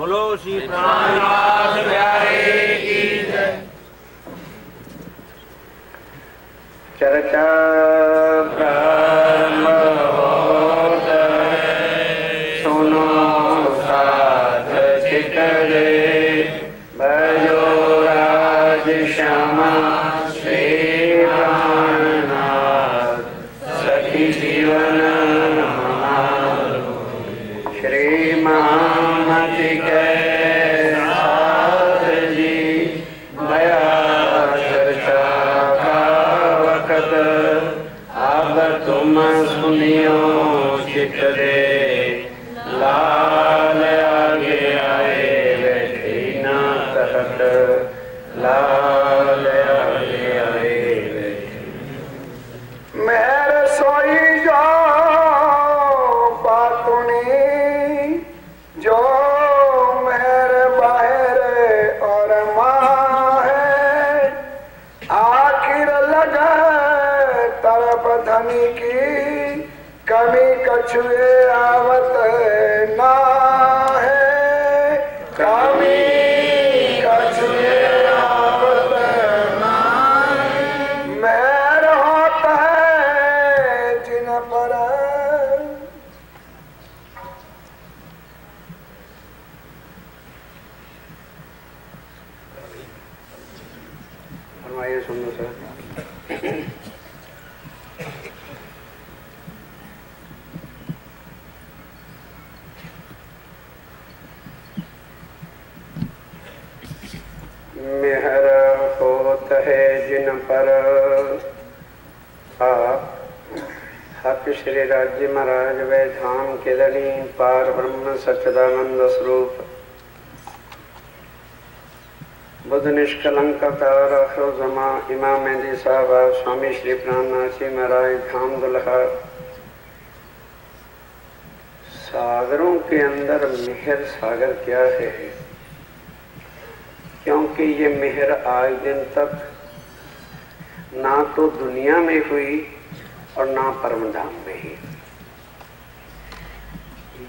बोलो श्री प्राणनाथ प्यारे की जय। चर्चा ब्रह्म होत है, सुनो साध चित रे, भजो राज श्यामा श्री प्राणनाथ, सखी जीवन श्री महामति के साथ जी, दया चर्चा का वक्त, अब तुम सुनियो चित दे, लाल आगे आए बैठे न तहत, लाल आगे आए बैठे। मेरे सोई जाओ बातुनी, जो मेरे बाहर और माँ है, आखिर लगा तरफ धनी की, कमी कछुए आवत ना है, कमी कछुए आवत ना है, मेहर होता है जिन पर। फरमाइए सुनो सर। मेहर होत है जिन पर, हक श्री राज्य महाराज वे धाम के धनी, पार ब्रह्म सच्चिदानंद स्वरूप, बुद्ध निष्कलंक जमा इमाम मेहंदी साहब स्वामी श्री प्राणनाथ जी महाराज धाम दुल्हा। सागरों के अंदर मेहर सागर क्या है? क्योंकि ये मेहर आज दिन तक ना तो दुनिया में हुई और ना परम धाम में ही।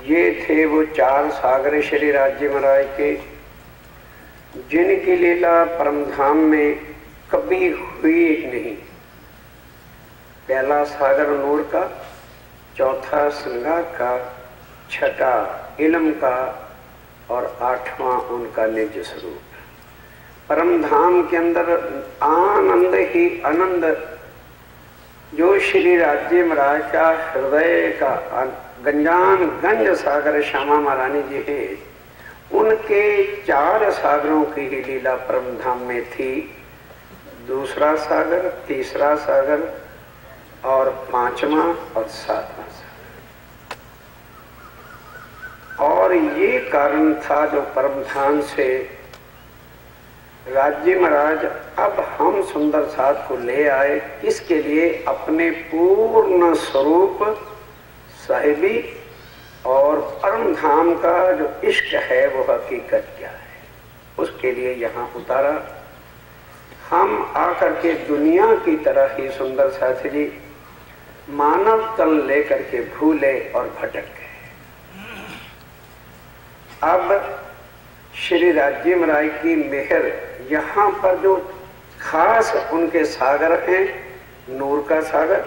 ये थे वो चार सागर श्री राज्य महाराज के, जिनकी लीला परम धाम में कभी हुई नहीं। पहला सागर नूर का, चौथा श्रृंगार का, छठा इल्म का और आठवां उनका निज स्वरूप। परम धाम के अंदर आनंद ही आनंद, जो श्री राज्य महाराज का हृदय का गंजान गंज सागर श्यामा महारानी जी है, उनके चार सागरों की ही लीला परम धाम में थी। दूसरा सागर, तीसरा सागर और पांचवा और सातवां सागर। और ये कारण था जो परम धाम से राज्य महाराज अब हम सुंदर साथ को ले आए। किसके लिए? अपने पूर्ण स्वरूप साहिबी और परम धाम का जो इश्क है वो हकीकत क्या है, उसके लिए यहाँ उतारा। हम आकर के दुनिया की तरह ही सुंदर साथी जी मानव तल लेकर के भूले और भटक गए। अब श्री राज्य महाराज की मेहर, यहाँ पर जो खास उनके सागर हैं, नूर का सागर,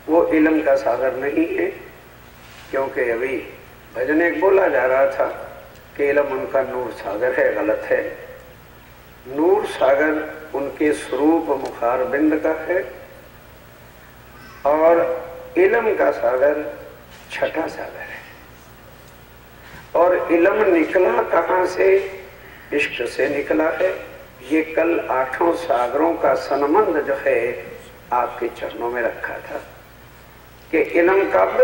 वो इल्म का सागर नहीं है। क्योंकि अभी भजन एक बोला जा रहा था कि इल्म उनका नूर सागर है, गलत है। नूर सागर उनके स्वरूप मुखार बिंद का है और इल्म का सागर छठा सागर है। और इल्म निकला कहाँ से? इश्क से निकला है। ये कल आठों सागरों का संबंध जो है आपके चरणों में रखा था कि इल्म कब?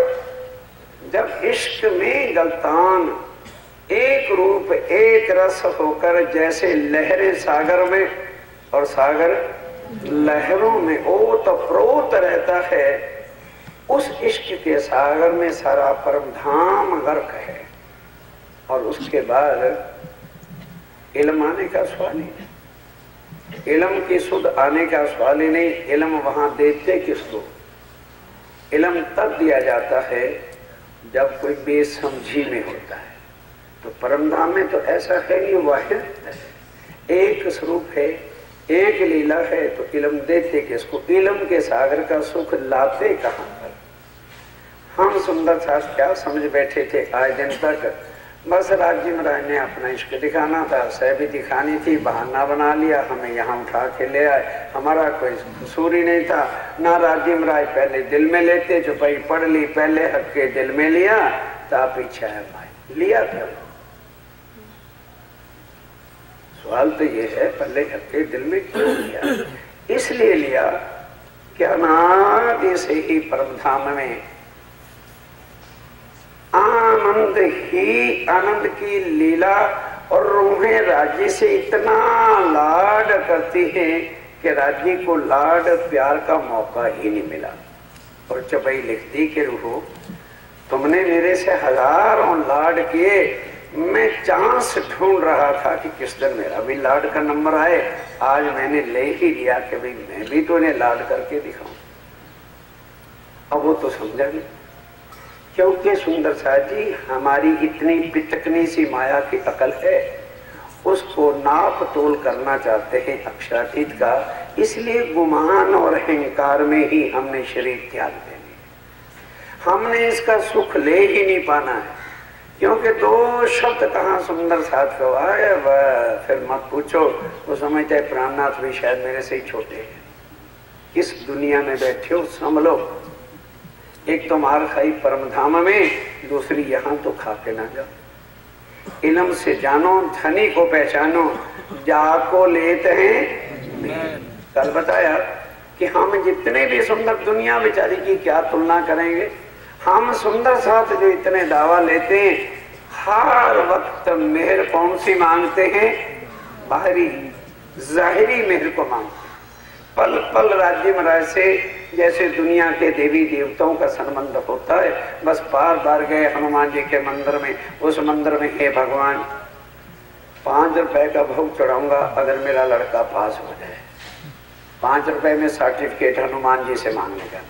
जब इश्क में गलतान एक रूप एक रस होकर जैसे लहरें सागर में और सागर लहरों में ओत प्रोत रहता है, उस इश्क के सागर में सारा परम धाम गर्क है। और उसके बाद इल्म आने का सवाल ही नहीं, इल्म की सुध आने का सवाल ही नहीं। इल्म वहां देते किसको? इल्म तब दिया जाता है जब कोई बेसमझी में होता है, तो परमधाम में तो ऐसा है नहीं, वाहिद एक स्वरूप है, एक लीला है। तो इलम देते किसको? इलम के सागर का सुख लाते कहां पर? हम सुंदर सास क्या समझ बैठे थे आज दिन तक, बस राज्य महाराज ने अपना इश्क दिखाना था, सह भी दिखानी थी, बहाना बना लिया, हमें यहाँ उठा के ले आए। हमारा कोई कसूर ही नहीं था ना। राज्य महाराज पहले दिल में लेते, जो भाई पढ़ ली, पहले हक के दिल में लिया, ताप इच्छा है भाई लिया क्या? सवाल तो ये है, पहले हक के दिल में क्यों लिया? इसलिए लिया कि अनादि से ही परमधाम में आनंद ही आनंद की लीला, और रूहें राज्य से इतना लाड करती हैं कि राज्य को लाड प्यार का मौका ही नहीं मिला। और चौपाई लिखती कि रूहो, तुमने मेरे से हजारों लाड किए, मैं चांस ढूंढ रहा था कि किस दिन मेरा भी लाड का नंबर आए। आज मैंने ले ही लिया कि भाई मैं भी तो इन्हें लाड करके दिखाऊं। अब वो तो समझा नहीं, क्योंकि सुंदर साहब जी हमारी इतनी पितकनी सी माया की अकल है, उसको नाप तोल करना चाहते हैं अक्षरातीत का, इसलिए गुमान और अहंकार में ही हमने शरीर त्याग देने, हमने इसका सुख ले ही नहीं पाना है। क्योंकि दो शब्द कहाँ सुंदर साथ को आए, वह फिर मत पूछो। वो समझते प्राणनाथ भी शायद मेरे से ही छोटे हैं। इस दुनिया में बैठे हो संभलो, एक तो मार खाई परमधाम में, दूसरी यहाँ तो खा के ना जाओ। इलम से जानो, धनी को पहचानो, जाको लेते हैं। कल बताया कि हम जितने भी सुंदर, दुनिया बेचारी की क्या तुलना करेंगे, हम सुंदर साथ जो इतने दावा लेते हैं, हर वक्त मेहर कौन सी मांगते हैं? बाहरी जाहिरी मेहर को मांगते हैं। पल पल राज्य महाराज से जैसे दुनिया के देवी देवताओं का संबंध होता है, बस बार बार गए हनुमान जी के मंदिर में, उस मंदिर में, हे भगवान 5 रुपए का भोग चढ़ाऊंगा अगर मेरा लड़का पास हो जाए। 5 रुपए में सर्टिफिकेट हनुमान जी से मांगने का।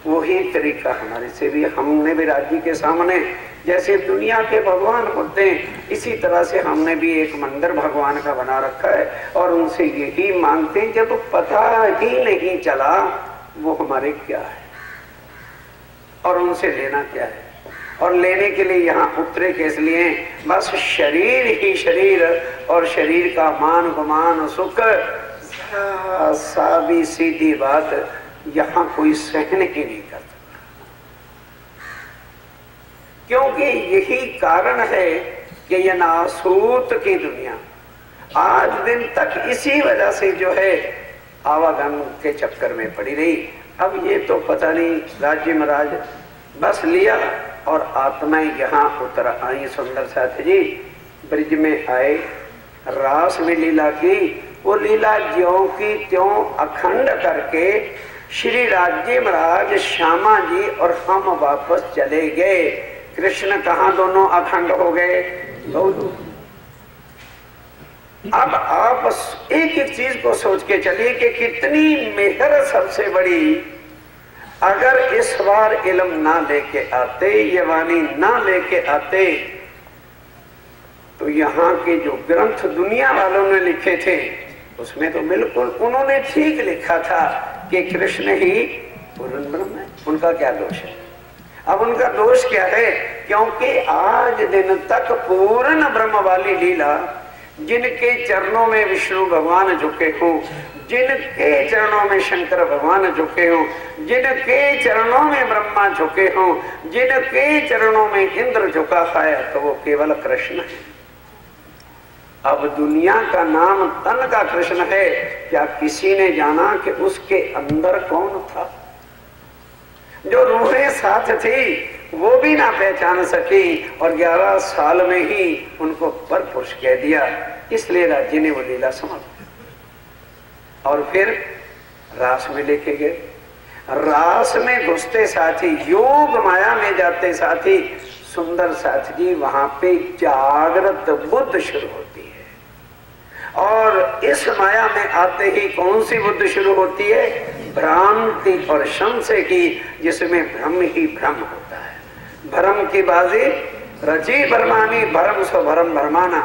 वही तरीका हमारे से भी, हमने भी राज्य के सामने जैसे दुनिया के भगवान होते हैं, इसी तरह से हमने भी एक मंदिर भगवान का बना रखा है, और उनसे यही मांगते हैं। जब पता ही नहीं चला वो हमारे क्या है और उनसे लेना क्या है, और लेने के लिए यहाँ उतरे किस लिए? बस शरीर ही शरीर, और शरीर का मान गुमान सुख, सादी सीधी बात यहाँ कोई सहन ही नहीं कर सकता। क्योंकि यही कारण है कि यह नासूत की दुनिया आज दिन तक इसी वजह से जो है आवागमन के चक्कर में पड़ी रही। अब ये तो पता नहीं, राज्य महाराज बस लिया और आत्माएं यहाँ उतर आई। सुंदर साथ जी ब्रिज में आए, रास में लीला की, वो लीला ज्यों की त्यों अखंड करके श्री राज्य महाराज, श्यामा जी और हम वापस चले गए। कृष्ण कहाँ दोनों अखंड हो गए? अब आप एक एक चीज को सोच के चलिए कि कितनी मेहर सबसे बड़ी। अगर इस बार इल्म ना लेके आते, ये वाणी ना लेके आते, तो यहाँ के जो ग्रंथ दुनिया वालों ने लिखे थे उसमें तो बिल्कुल उन्होंने ठीक लिखा था कि कृष्ण ही पूर्ण ब्रह्म है। उनका क्या दोष है? अब उनका दोष क्या है? क्योंकि आज दिन तक पूर्ण ब्रह्म वाली लीला, जिनके चरणों में विष्णु भगवान झुके हों, जिनके चरणों में शंकर भगवान झुके हों, जिनके चरणों में ब्रह्मा झुके हों, जिनके चरणों में इंद्र झुका है, तो वो केवल कृष्ण है। अब दुनिया का नाम तन का कृष्ण है, क्या किसी ने जाना कि उसके अंदर कौन था? जो रूहें साथ थी वो भी ना पहचान सकी, और 11 साल में ही उनको पर पुरुष कह दिया। इसलिए राज्य ने वो लीला समाप्त। और फिर रास में लेके गए। रास में घुसते साथी, योग माया में जाते साथी, सुंदर साथ जी वहां पे जागृत बुद्ध शुरू होती है। और इस माया में आते ही कौन सी बुद्ध शुरू होती है? भ्रांति और संशय की, जिसमें भ्रम ही भ्रम होता है। भ्रम की बाजी रची ब्रह्मानी भरम सो भरम भरमाना।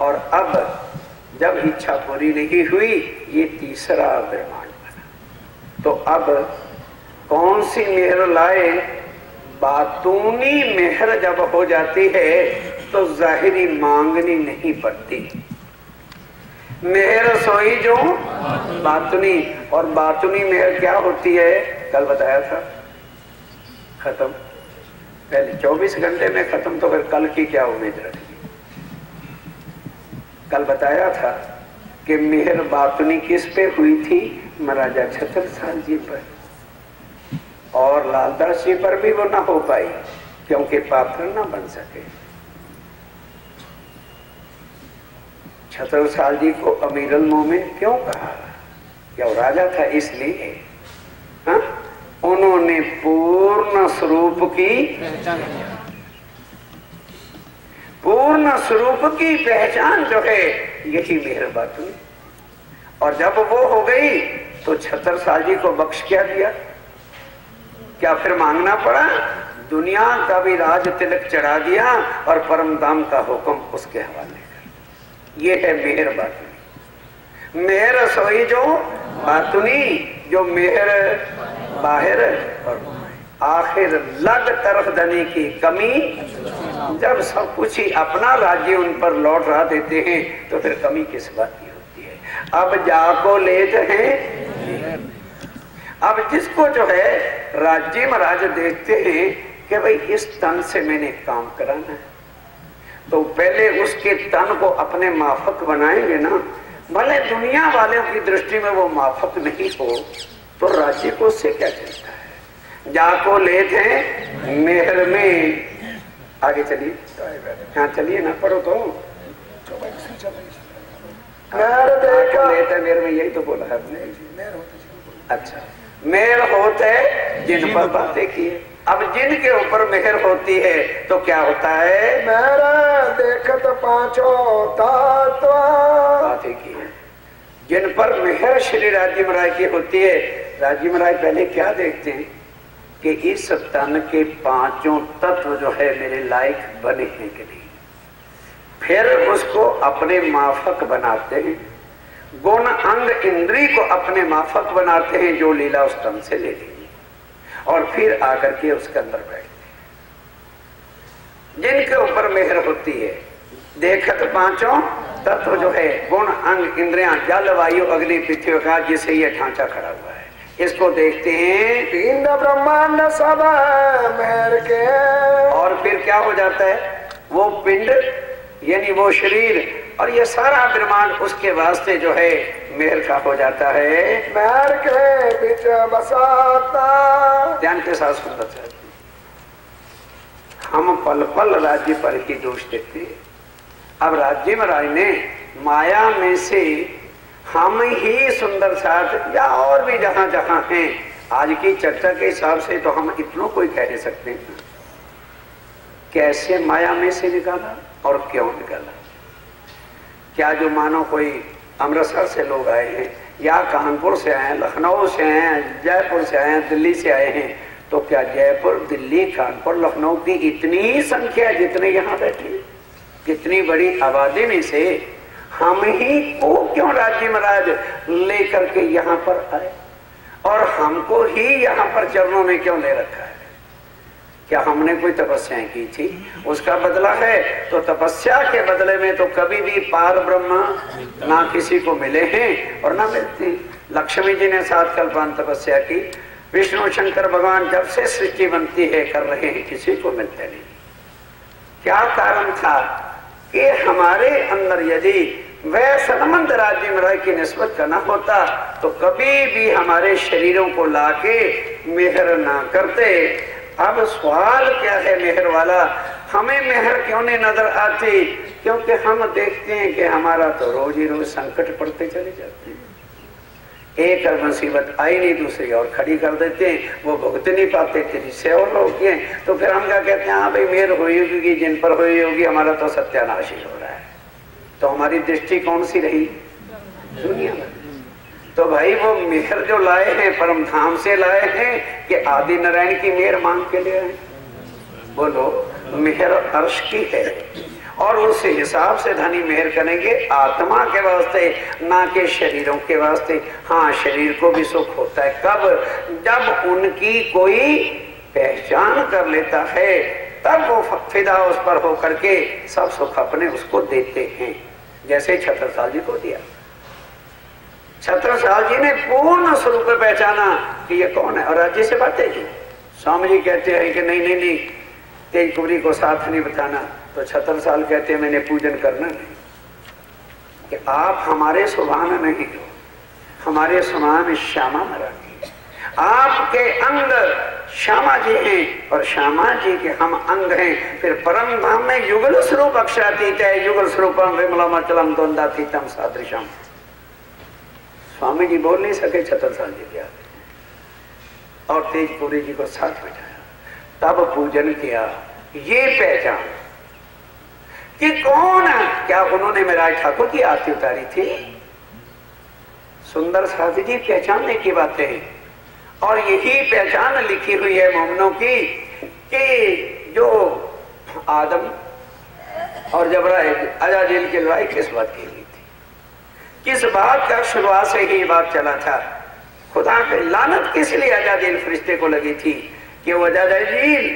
और अब जब इच्छा पूरी नहीं हुई, ये तीसरा ब्रह्मांड बना। तो अब कौन सी मेहर लाए? बातूनी मेहर जब हो जाती है तो जाहिरी मांगनी नहीं पड़ती। मेहर सोई जो बातुनी। और बातुनी मेहर क्या होती है? कल बताया था, खत्म। पहले 24 घंटे में खत्म, तो फिर कल की क्या उम्मीद रखी? कल बताया था कि मेहर बातुनी किस पे हुई थी? महाराजा छत्रसाल जी पर, और लालदास जी पर भी वो ना हो पाई क्योंकि पात्र ना बन सके। छत्रसाल जी को अमीरुल मोमिन क्यों कहा? क्या वो राजा था इसलिए? हाँ? उन्होंने पूर्ण स्वरूप की पूर्ण स्वरूप की पहचान जो है, यही मेहरबानी। और जब वो हो गई तो छत्रसाल जी को बख्श क्या दिया? क्या फिर मांगना पड़ा? दुनिया का भी राज तिलक चढ़ा दिया और परम धाम का हुक्म उसके हवाले कर। ये है मेहर बातुनी। मेहर सोई जो बातुनी, जो मेहर बाहर और आखिर लग तरफ देने की कमी। जब सब कुछ ही अपना राज्य उन पर लौट रहा देते हैं तो फिर कमी किस बात की होती है? अब जाको लेते हैं। अब जिसको जो है राज्य महाराज देखते हैं कि भाई इस तन से मैंने काम कराना है, तो पहले उसके तन को अपने माफक बनाएंगे ना। भले दुनिया वालों की दृष्टि में वो माफक नहीं हो, तो राज्य को उससे क्या चलता है? जाको लेते हैं मेहर में। आगे चलिए, हाँ चलिए ना, पढ़ो तो। मेहर में यही तो बोला है आपने। अच्छा, मेहर होते जिन पर बातें किए। अब जिनके ऊपर मेहर होती है तो क्या होता है? मेरा देखत पांचों तत्व। बातें की है जिन पर मेहर श्री राज्य महाराज की होती है। राज्य महाराज पहले क्या देखते हैं कि इस तन के पांचों तत्व जो है मेरे लायक बने हैं कि नहीं। फिर उसको अपने माफक बनाते हैं। गुण अंग इंद्री को अपने माफक बनाते हैं, जो लीला उस तन से ले लेंगे, और फिर आकर के उसके अंदर बैठते हैं। जिनके ऊपर मेहर होती है, देखत पांचों तत्व जो है, गुण अंग इंद्रियां, जल वायु अग्नि पृथ्वी का, जिसे ये ढांचा खड़ा हुआ है, इसको देखते हैं। पिंड ब्रह्मांड सब मेहर के। और फिर क्या हो जाता है? वो पिंड यानी वो शरीर और ये सारा ब्रह्मांड उसके वास्ते जो है मेहर का हो जाता है। मेहर के बीच बसाता। ध्यान के साथ सुनना चाहते हैं। हम पल पल राज्य पर ही दोष देते हैं। अब राज्य महाराज ने माया में से हम ही सुंदर साथ, या और भी जहां जहां हैं, आज की चर्चा के हिसाब से तो हम इतनों कोई कह नहीं सकते हैं। कैसे माया में से निकाला और क्यों निकाला? क्या जो मानो कोई अमृतसर से लोग आए हैं, या कानपुर से आए हैं, लखनऊ से आए हैं, जयपुर से आए हैं, दिल्ली से आए हैं, तो क्या जयपुर, दिल्ली, कानपुर, लखनऊ की इतनी ही संख्या जितने यहाँ बैठे, कितनी बड़ी आबादी में से हम ही को क्यों राज्य महाराज लेकर के यहाँ पर आए, और हमको ही यहाँ पर चरणों में क्यों ले रखा है? क्या हमने कोई तपस्याएं की थी? उसका बदला है। तो तपस्या के बदले में तो कभी भी पार ब्रह्म ना किसी को मिले हैं और ना मिलते। लक्ष्मी जी ने 7 कल्पांत तपस्या की, विष्णु शंकर भगवान जब से सृष्टि बनती है कर रहे हैं, किसी को मिलते नहीं। क्या कारण था? कि हमारे अंदर यदि वह सनमंद राज्य महाराज की निस्बत करना होता तो कभी भी हमारे शरीरों को लाके मेहर ना करते। अब सवाल क्या है मेहर वाला? हमें मेहर क्यों नहीं नजर आती? क्योंकि हम देखते हैं कि हमारा तो रोज ही रोज संकट पड़ते चले जाते हैं। एक मुसीबत आई नहीं दूसरी और खड़ी कर देते हैं, वो भुगत नहीं पाते, जिससे और लोग हैं। तो फिर हम क्या कहते हैं? हाँ भाई मेहर हुई होगी, जिन पर हुई होगी, हमारा तो सत्यानाश ही हो रहा है। तो हमारी दृष्टि कौन सी रही? दुनिया में। तो भाई वो मेहर जो लाए हैं परम धाम से लाए हैं कि आदि नारायण की मेहर मांग के लिए आए? बोलो। मेहर अर्श की है और उस हिसाब से धनी मेहर करेंगे आत्मा के वास्ते, ना के शरीरों के वास्ते। हाँ, शरीर को भी सुख होता है कब? जब उनकी कोई पहचान कर लेता है, तब वो फिदा उस पर होकर के सब सुख अपने उसको देते हैं। जैसे छत्रसाल जी को दिया। छत्रसाल जी ने पूर्ण स्वरूप में पहचाना कि ये कौन है और राज्य से बातें की। स्वामी जी कहते हैं कि नहीं नहीं नहीं, तेज कुबरी को साथ नहीं बताना। तो छत्रसाल कहते हैं मैंने पूजन करना नहीं, कि आप हमारे सुभान नहीं हो, हमारे समान श्यामा महारानी, आपके अंग श्यामा जी हैं और श्यामा जी के हम अंग हैं। फिर परम धाम में युगल स्वरूप अक्षरातीत है, युगल स्वरूपम विमलमचलम द्वंद्वातीतम सादृशम। स्वामी जी बोल नहीं सके, छत्रसाल जी दिया और तेजपुरी जी को साथ बैठाया, तब पूजन किया। ये पहचान कि कौन है, क्या उन्होंने मेरा ठाकुर की आरती उतारी थी? सुंदर साथी जी पहचानने की बातें हैं और यही पहचान लिखी हुई है मोमिनों की कि जो आदम और जबराइल अजाजिल की लड़ाई किस बात की हुई थी, किस बात का शुरुआत से ही बात चला था। खुदा की लानत किस लिए अजाजिल फरिश्ते को लगी थी कि वो अजाजिल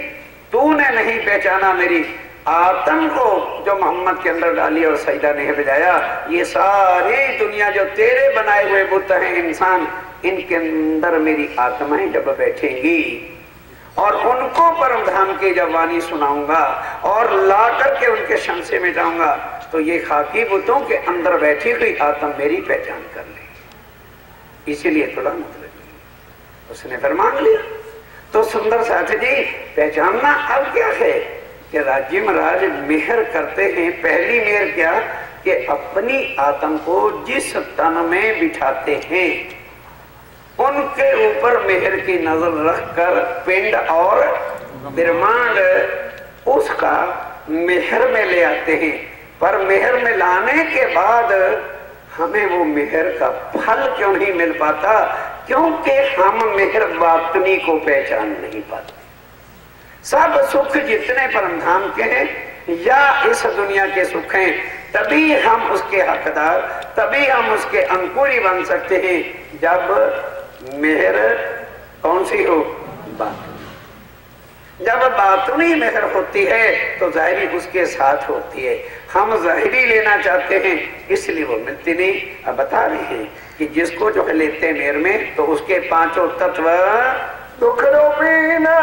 तूने नहीं पहचाना मेरी आत्म को जो मोहम्मद के अंदर डाली और सजदा नहीं बजाया। ये सारी दुनिया जो तेरे बनाए हुए बुत हैं इंसान, इनके अंदर मेरी आत्माएं जब बैठेंगी और उनको परम धाम की जब वाणी सुनाऊंगा और ला करके उनके शमसे में जाऊंगा, तो ये खाकी बुतों के अंदर बैठी हुई आत्मा मेरी पहचान कर ले। इसीलिए थोड़ा मतलब उसने फिर मांग लिया। तो सुंदर साथी जी पहचानना अब क्या है कि राज्य महाराज मेहर करते हैं। पहली मेहर क्या कि अपनी आत्मा को जिस तन में बिठाते हैं उनके ऊपर मेहर की नजर रखकर पिंड और ब्रह्मांड उसका मेहर में ले आते हैं। पर मेहर में लाने के बाद हमें वो मेहर का फल क्यों नहीं मिल पाता? क्योंकि हम मेहर बातनी को पहचान नहीं पाते। सब सुख जितने परम धाम के हैं या इस दुनिया के सुख हैं, तभी हम उसके हकदार, तभी हम उसके अंकुरी बन सकते हैं जब मेहर कौन सी हो? बात। जब बातनी मेहर होती है तो जाहिरी उसके साथ होती है। हम जाहिरी लेना चाहते हैं इसलिए वो मिलती नहीं। अब बता रहे हैं कि जिसको जो है लेते हैं मेहर में तो उसके पांचों तत्व दुख रूपी न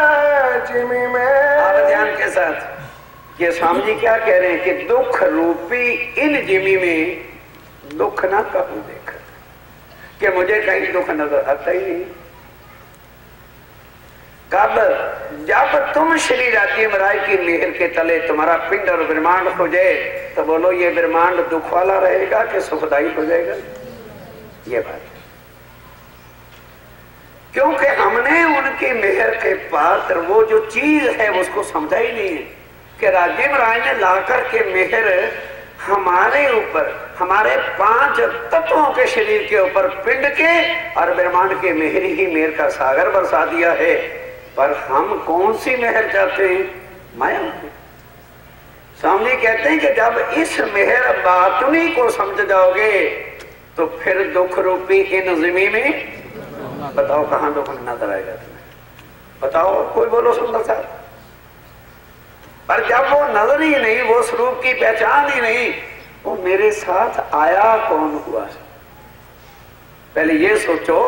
जिमी में। आप ध्यान के साथ ये स्वामी जी क्या कह रहे हैं कि दुख रूपी इन जिमी में दुख ना कहूं देख कि मुझे कहीं दुख नजर आता ही नहीं। कब? जब तुम श्री राज्य महाराज की मेहर के तले तुम्हारा पिंड और ब्रह्मांड हो जाए तो बोलो ये ब्रह्मांड दुख वाला रहेगा कि सुखदायी हो जाएगा? ये बात, क्योंकि हमने उनकी मेहर के पात्र वो जो चीज है उसको समझा ही नहीं है कि राज्य महाराज ने लाकर के मेहर हमारे ऊपर, हमारे पांच तत्वों के शरीर के ऊपर पिंड के और ब्रह्मांड के मेहर ही मेहर का सागर बरसा दिया है। पर हम कौन सी मेहर चाहते हैं? माया। स्वामी कहते हैं कि जब इस मेहर बातुनी को समझ जाओगे तो फिर दुख रूपी इन जिमी में बताओ कहां दुख नजर आएगा तुम्हें? बताओ, कोई बोलो सुंदर साहब। पर जब वो नजर ही नहीं, वो स्वरूप की पहचान ही नहीं, वो मेरे साथ आया कौन हुआ? पहले ये सोचो,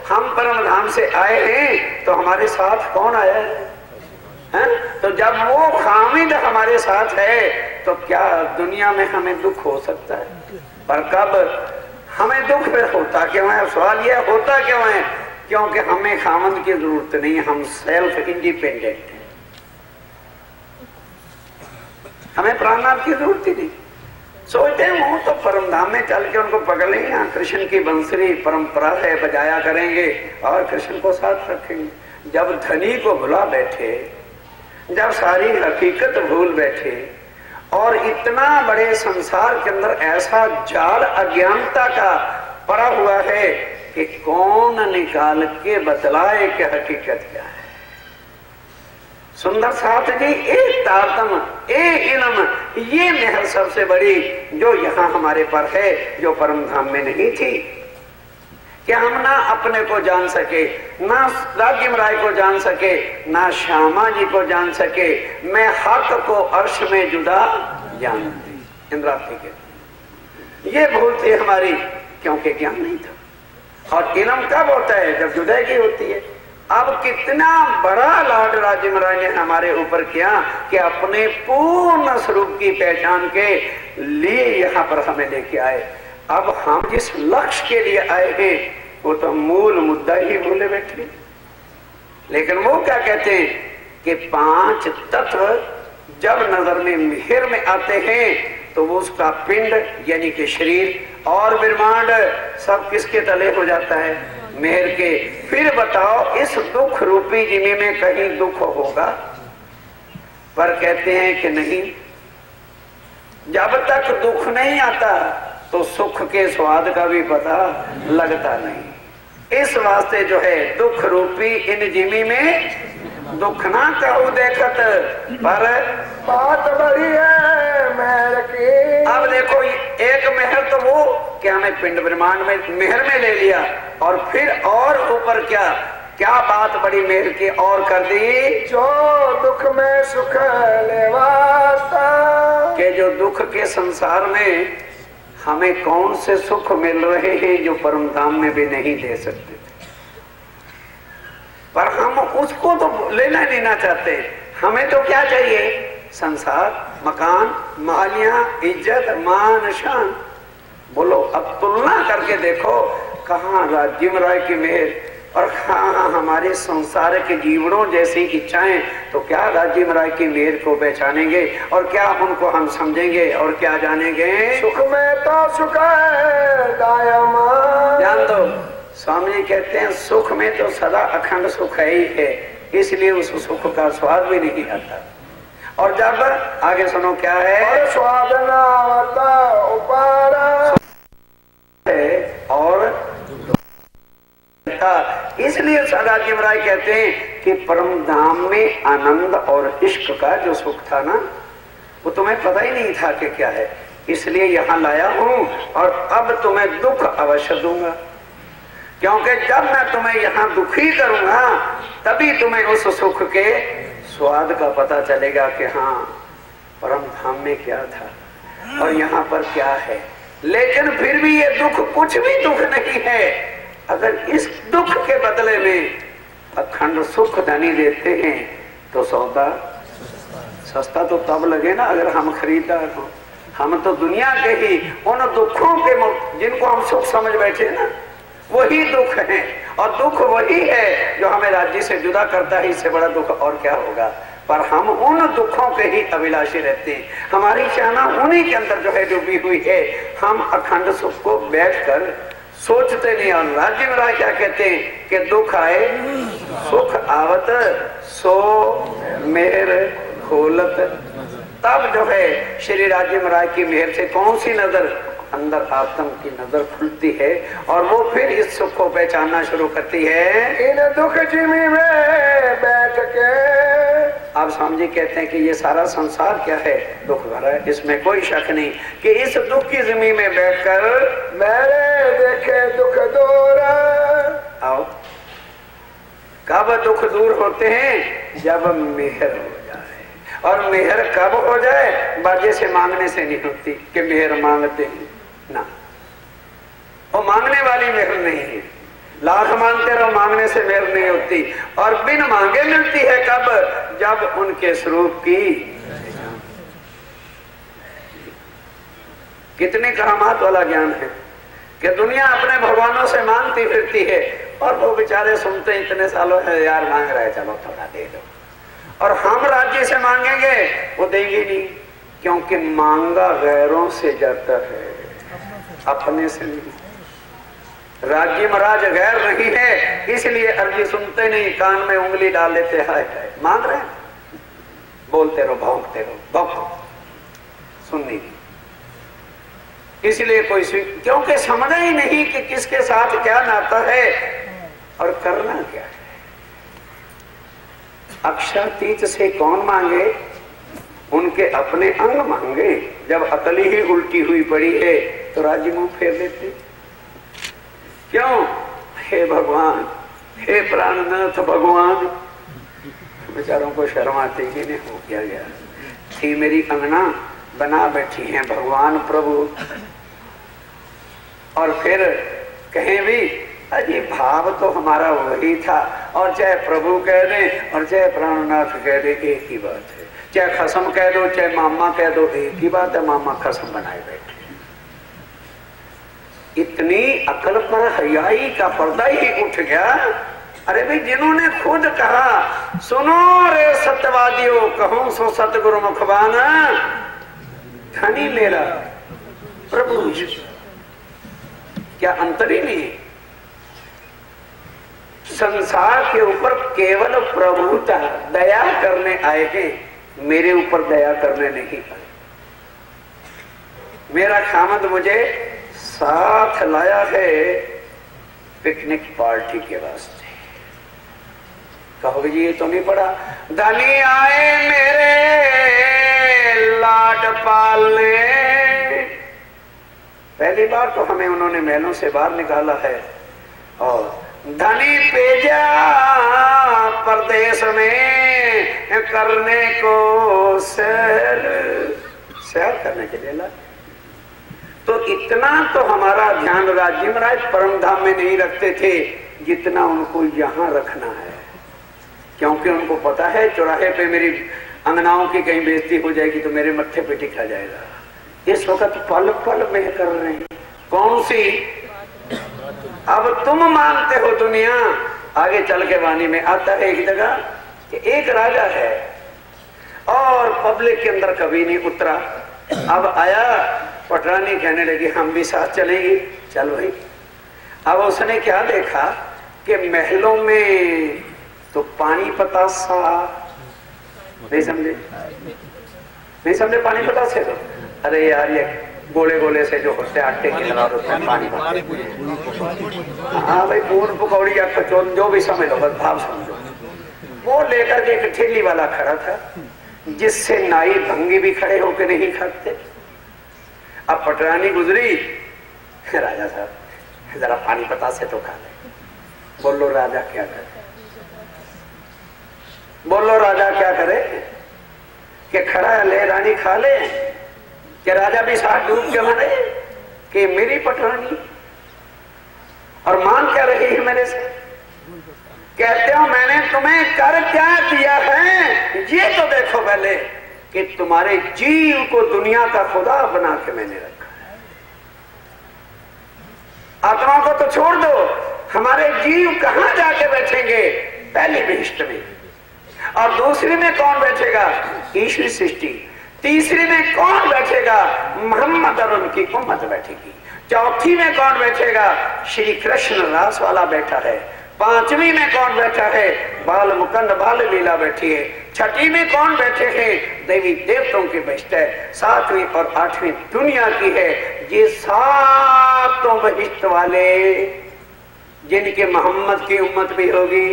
हम परम धाम से आए हैं तो हमारे साथ कौन आया है? तो जब वो खामिद हमारे साथ है तो क्या दुनिया में हमें दुख हो सकता है? पर कब हमें दुख फिर होता क्यों है? सवाल यह होता क्यों है? क्योंकि हमें खामद की जरूरत नहीं, हम सेल्फ इंडिपेंडेंट हैं, हमें प्राणनाथ की जरूरत ही नहीं। सोचते हैं वो तो परम धाम में चल के उनको पकड़ लेंगे, यहाँ कृष्ण की बंसुरी परंपरा है, बजाया करेंगे और कृष्ण को साथ रखेंगे। जब धनी को भुला बैठे, जब सारी हकीकत भूल बैठे और इतना बड़े संसार के अंदर ऐसा जाल अज्ञानता का पड़ा हुआ है कि कौन निकाल के बतलाए कि हकीकत क्या है। सुंदर साथ जी एक तारतम एक इल्म, ये महल सबसे बड़ी जो यहाँ हमारे पर है, जो परम धाम में नहीं थी। कि हम ना अपने को जान सके, ना राज्य राय को जान सके, ना श्यामा जी को जान सके, मैं हक को अर्श में जुदा जानती। इंद्रावती के ये भूल थी हमारी, क्योंकि ज्ञान नहीं था। और इल्म कब होता है? जब जुदाई होती है। अब कितना बड़ा लाड राज्य महाराज ने हमारे ऊपर किया कि अपने पूर्ण स्वरूप की पहचान के लिए यहाँ पर हमें लेके आए। अब हम जिस लक्ष्य के लिए आए हैं वो तो मूल मुद्दा ही भूले बैठे। लेकिन वो क्या कहते हैं कि 5 तत्व जब नजर में मिहिर में आते हैं तो वो उसका पिंड यानी कि शरीर और ब्रह्मांड सब किसके तले हो जाता है? मेहर के। फिर बताओ इस दुख रूपी जिम्मे में कहीं दुख होगा? पर कहते हैं कि नहीं, जब तक दुख नहीं आता तो सुख के स्वाद का भी पता लगता नहीं। इस वास्ते जो है दुख रूपी इन जिम्मे में दुख ना कहू देखत, पर बात बड़ी है मेहर की। अब देखो एक मेहर तो वो क्या हमें पिंड ब्रह्मांड में मेहर में ले लिया, और फिर और ऊपर क्या क्या बात बड़ी मेहर की और कर दी, जो दुख में सुख ले वास्ता। के जो दुख के संसार में हमें कौन से सुख मिल रहे हैं जो परम धाम में भी नहीं दे सकते, पर हम उसको तो लेना लेना चाहते हैं। हमें तो क्या चाहिए? संसार, मकान, मालियां, इज्जत, मान, शान। बोलो अब तुलना करके देखो, कहाँ राज्य राय की मेहर और कहाँ हमारे संसार के जीवनों जैसी इच्छाएं। तो क्या राज्य राय की मेहर को पहचानेंगे और क्या उनको हम समझेंगे और क्या जानेंगे? सुख में तो सुख है दायमा। ध्यान दो, स्वामी जी कहते हैं सुख में तो सदा अखंड सुख है ही है, इसलिए उस सुख का स्वाद भी नहीं आता। और जब आगे सुनो क्या है? और स्वाद न आता उपारा और इसलिए राज्य महाराज कहते हैं कि परम धाम में आनंद और इश्क का जो सुख था ना, वो तुम्हें पता ही नहीं था कि क्या है, इसलिए यहाँ लाया हूँ और अब तुम्हें दुख अवश्य दूंगा। क्योंकि जब मैं तुम्हें यहाँ दुखी करूंगा तभी तुम्हें उस सुख के स्वाद का पता चलेगा कि हाँ परम धाम में क्या था और यहाँ पर क्या है। लेकिन फिर भी ये दुख कुछ भी दुख नहीं है अगर इस दुख के बदले में अखंड सुख धनी देते हैं तो सौदा सस्ता तो तब लगे ना अगर हम खरीदार हो। हम तो दुनिया के ही उन दुखों के जिनको हम सुख समझ बैठे ना, वही दुख है और दुख वही है जो हमें राज्य से जुदा करता है। इससे बड़ा दुख और क्या होगा? पर हम उन दुखों के ही अभिलाषी रहते हैं, हमारी चाहना उन्हीं के अंदर जो है डूबी हुई है। हम अखंड सुख को बैठकर सोचते नहीं। और राज्य महाराज क्या कहते हैं कि दुख आए सुख आवत सो मेहर खोलत। तब जो है श्री राज्य महाराज की मेहर से कौन सी नजर? अंदर आत्म की नजर खुलती है और वो फिर इस सुख को पहचानना शुरू करती है। इन दुख जिमी में बैठ के। अब स्वामी जी कहते हैं कि ये सारा संसार क्या है? दुख भरा है, इसमें कोई शक नहीं कि इस दुख की जमीन में बैठकर मेरे देखे दुख दूर। आओ, कब दुख दूर होते हैं? जब मेहर हो जाए। और मेहर कब हो जाए? बाजे से मांगने से नहीं होती कि मेहर मांगते हैं ना, वो मांगने वाली मेहर नहीं है। लाख मांगते रहो, मांगने से मेहर नहीं होती। और बिन मांगे मिलती है कब? जब उनके स्वरूप की। कितने करामात वाला ज्ञान है कि दुनिया अपने भगवानों से मांगती फिरती है और वो बेचारे सुनते इतने सालों है यार मांग रहे, चलो थोड़ा दे दो। और हम राज्य से मांगेंगे वो देंगे नहीं, क्योंकि मांगा गैरों से जाता है, अपने से नहीं। राज्य महाराज गैर नहीं है, इसलिए अर्जी सुनते नहीं, कान में उंगली डाल देते हैं। मांग रहे हैं, बोलते रहो, भौंकते रहो, भौंको, सुननी नहीं। इसलिए कोई क्योंकि समझा ही नहीं कि किसके साथ क्या नाता है और करना क्या है। अक्षातीत से कौन मांगे? उनके अपने अंग मांगे। जब अकली ही उल्टी हुई पड़ी है तो राज्य मुंह फेर देते। क्यों? हे भगवान, हे प्राणनाथ भगवान। बेचारों को शर्म आती कि नहीं, हो क्या गया, थी मेरी अंगना, बना बैठी हैं भगवान प्रभु। और फिर कहें भी अजी भाव तो हमारा वही था, और चाहे प्रभु कह दें और चाहे प्राणनाथ कह दे, एक ही बात है। चाहे खसम कह दो चाहे मामा कह दो, एक ही बात है, मामा खसम बनाए बैठे। इतनी अकल पर हयाई का पर्दा ही उठ गया। अरे भाई, जिन्होंने खुद कहा सुनो रे सत्यवादियों, कहूं सो सतगुरु मुखबान, धनी मेरा प्रभु, क्या अंतर ही नहीं? संसार के ऊपर केवल प्रभुता दया करने आए हैं, मेरे ऊपर दया करने नहीं आए। मेरा खामद मुझे साथ लाया है पिकनिक पार्टी के वास्ते। कहोगे जी ये तो नहीं पड़ा, धनी आए मेरे लाड पालने। पहली बार तो हमें उन्होंने महलों से बाहर निकाला है, और धनी भेजा परदेश में करने को सैर करने के लिए ला। तो इतना तो हमारा ध्यान राज्य महाराज परम धाम में नहीं रखते थे जितना उनको यहाँ रखना है, क्योंकि उनको पता है चौराहे पे मेरी अंगनाओं की कहीं बेइज्जती हो जाएगी तो मेरे मत्थे पे टिका जाएगा। इस वक्त पल पल में कर रहे हैं। कौन सी? अब तुम मानते हो दुनिया, आगे चल के वाणी में आता है एक जगह कि एक राजा है और पब्लिक के अंदर कभी नहीं उतरा। अब आया, पटरानी कहने लगी हम भी साथ चलेंगे। चल भाई। अब उसने क्या देखा कि महलों में तो पानी पतासा, नहीं समझे? नहीं समझे पानी पतासे? तो अरे यार ये गोले गोले से जो होते आटे के पानी, हाँ भाई, पूर्ण पकौड़ी या कचौन जो भी समझ लो, बस भाव समझो। वो लेकर के एक ठेली वाला खड़ा था जिससे नाई भंगी भी खड़े होकर नहीं खाते। अब पटरानी गुजरी, राजा साहब जरा पानी पता से तो खा ले। बोलो राजा क्या करे? बोलो राजा क्या करे? कि खड़ा ले रानी खा ले, कि राजा भी साथ डूब के मरे कि मेरी पटरानी, और मान क्या रही है मेरे से? कहते हो मैंने तुम्हें कर क्या दिया है ये तो देखो पहले, कि तुम्हारे जीव को दुनिया का खुदा बना के मैंने रखा है। आत्मा को तो छोड़ दो, हमारे जीव कहां जाके बैठेंगे? पहली विशिष्ट में, और दूसरी में कौन बैठेगा? ईश्वरी सृष्टि। तीसरी में कौन बैठेगा? मोहम्मद और उनकी उम्मत बैठेगी। चौथी में कौन बैठेगा? श्री कृष्ण रास वाला बैठा है। पांचवी में कौन बैठा है? बाल मुकंद बाल लीला बैठी है। छठी में कौन बैठे हैं? देवी देवताओं के बहिष्ठ है। सातवीं और आठवीं दुनिया की है। ये सातों बहिष्ठ वाले जिनके मोहम्मद की उम्मत भी होगी,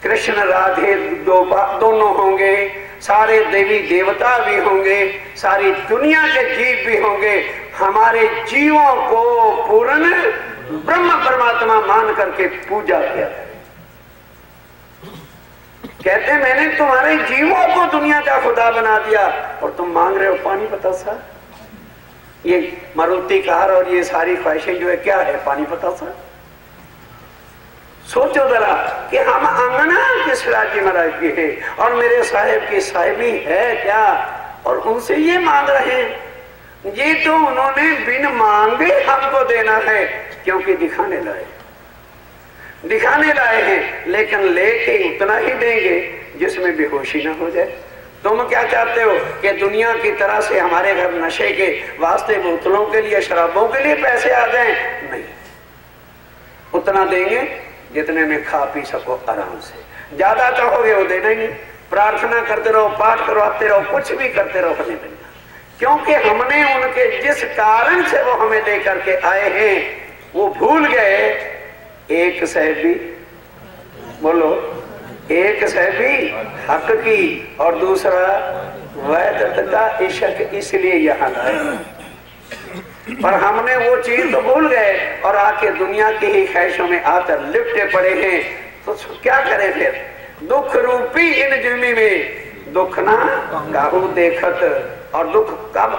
कृष्ण राधे दोनों होंगे, सारे देवी देवता भी होंगे, सारी दुनिया के जीव भी होंगे। हमारे जीवों को पूर्ण ब्रह्म परमात्मा मान करके पूजा किया। कहते मैंने तुम्हारे जीवों को दुनिया का खुदा बना दिया और तुम मांग रहे हो पानी पतासा। ये मारुति कार और ये सारी ख्वाहिशें जो है क्या है? पानी पतासा। सोचो जरा कि हम अंगना किस राज्य महाराज की है और मेरे साहेब की साहिबी है क्या, और उनसे ये मांग रहे हैं। ये तो उन्होंने बिन मांगे हमको देना है, क्योंकि दिखाने लाए हैं, लेकिन लेके उतना ही देंगे जिसमें बेहोशी ना हो जाए। तुम क्या चाहते हो कि दुनिया की तरह से हमारे घर नशे के वास्ते बोतलों के लिए शराबों के लिए पैसे आ जाएं? नहीं, उतना देंगे जितने में खा पी सको आराम से। ज्यादा चाहोगे वो देना ही नहीं। प्रार्थना करते रहो, पाठ करवाते रहो, कुछ भी करते रहो, हमें मिलना। क्योंकि हमने उनके जिस कारण से वो हमें लेकर के आए हैं वो भूल गए। एक साहब भी बोलो एक सैफी हक की और दूसरा वैधता इश्क, इसलिए यहाँ लाए। पर हमने वो चीज तो भूल गए और आके दुनिया की ही ख्वाहिशों में आकर लिपटे पड़े हैं। तो क्या करें फिर? दुख रूपी इन जुमी में दुख ना काहू देखत। और दुख कब,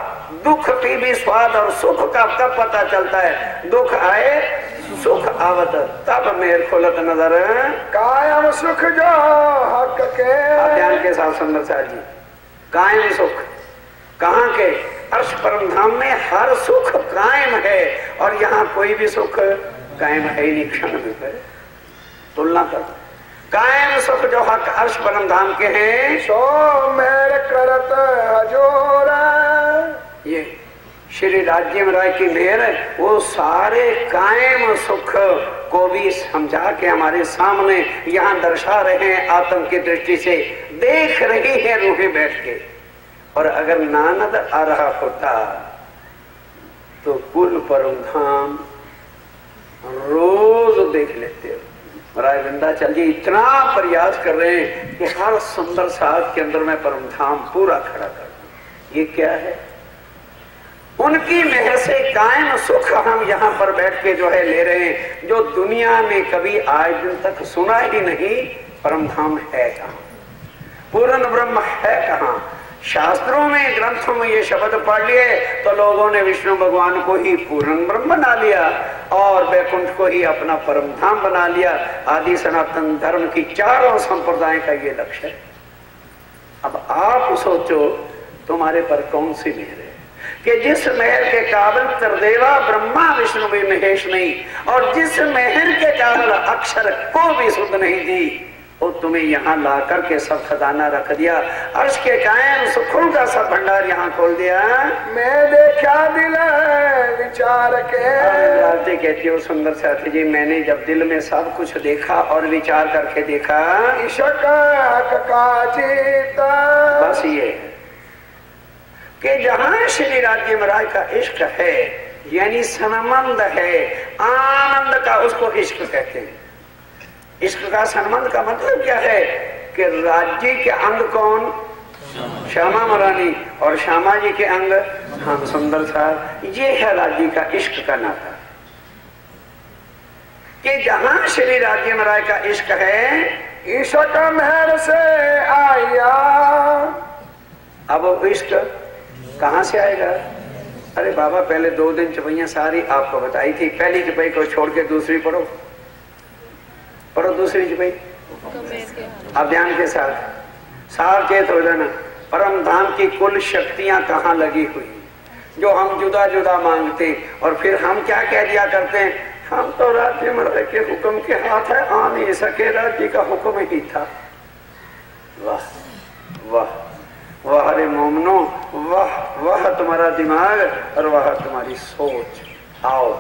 दुख की भी स्वाद और सुख का कब पता चलता है? दुख आए सुख आवत तब मेर खोलत नजर। कायम सुख जो हक के, ध्यान के साथ सुंदर साहब जी, कायम सुख कहाँ के? अर्श परम धाम में हर सुख कायम है और यहाँ कोई भी सुख कायम है नहीं, क्षण भी है। तुलना कर, कायम सुख जो हक अर्श परम धाम के हैं, सो मेर करत हजूर। ये श्री राज्य राय की मेहर है। वो सारे कायम सुख को भी समझा के हमारे सामने यहाँ दर्शा रहे हैं। आत्म की दृष्टि से देख रही है रूहें बैठ के। और अगर नानद आ रहा होता तो कुल परम धाम रोज देख लेते हो। राय विंध्याचल जी इतना प्रयास कर रहे हैं कि हर सुंदर साथ के अंदर मैं परम धाम पूरा खड़ा कर दूं। ये क्या है? उनकी मेहर से कायम सुख हम यहाँ पर बैठ के जो है ले रहे हैं, जो दुनिया में कभी आज दिन तक सुना ही नहीं। परम धाम है कहाँ? पूर्ण ब्रह्म है कहाँ? शास्त्रों में ग्रंथों में ये शब्द पढ़ लिए तो लोगों ने विष्णु भगवान को ही पूर्ण ब्रह्म बना लिया और वैकुंठ को ही अपना परम धाम बना लिया। आदि सनातन धर्म की चारों संप्रदाय का ये लक्ष्य है। अब आप सोचो तुम्हारे पर कौन सी मेहर है कि जिस मेहर के काबिल त्रिदेवा ब्रह्मा विष्णु भी महेश नहीं, और जिस मेहर के काबिल अक्षर को भी सुध नहीं दी, वो तुम्हें यहाँ ला करके सब खजाना रख दिया। अर्श के कायम सुखों का सब भंडार यहाँ खोल दिया। मैं देखा दिल विचार के, कहती हो सुंदर साथी जी, मैंने जब दिल में सब कुछ देखा और विचार करके देखा, इश्क का जीता। बस ये कि जहां श्री राज्य महाराज का इश्क है यानी संबंध है, आनंद का, उसको इश्क कहते हैं। इश्क का संबंध का मतलब क्या है कि राज्य के अंग कौन? श्यामा महारानी, और श्यामा जी के अंग हम सुंदर साहब। ये है राज्य का इश्क का नाता कि जहां श्री राज्य महाराज का इश्क है, इश्क मेहर से आया। अब वो इश्क कहां से आएगा? अरे बाबा, पहले 2 दिन चुपैया सारी आपको बताई थी। पहली चुपई को छोड़ के दूसरी पढ़ो, पढ़ो दूसरी चुपई। अब ध्यान के साथ सावचेत हो जाना। परम धाम की कुल शक्तियां कहाँ लगी हुई जो हम जुदा जुदा मांगते, और फिर हम क्या कह दिया करते हैं, हम तो राज्य महाराज के हुक्म के हाथ है, आ नहीं सके, राज्य का हुक्म ही था। वाह वाह वाह रे मोमनो, वाह वाह तुम्हारा दिमाग और वाह तुम्हारी सोच। आओ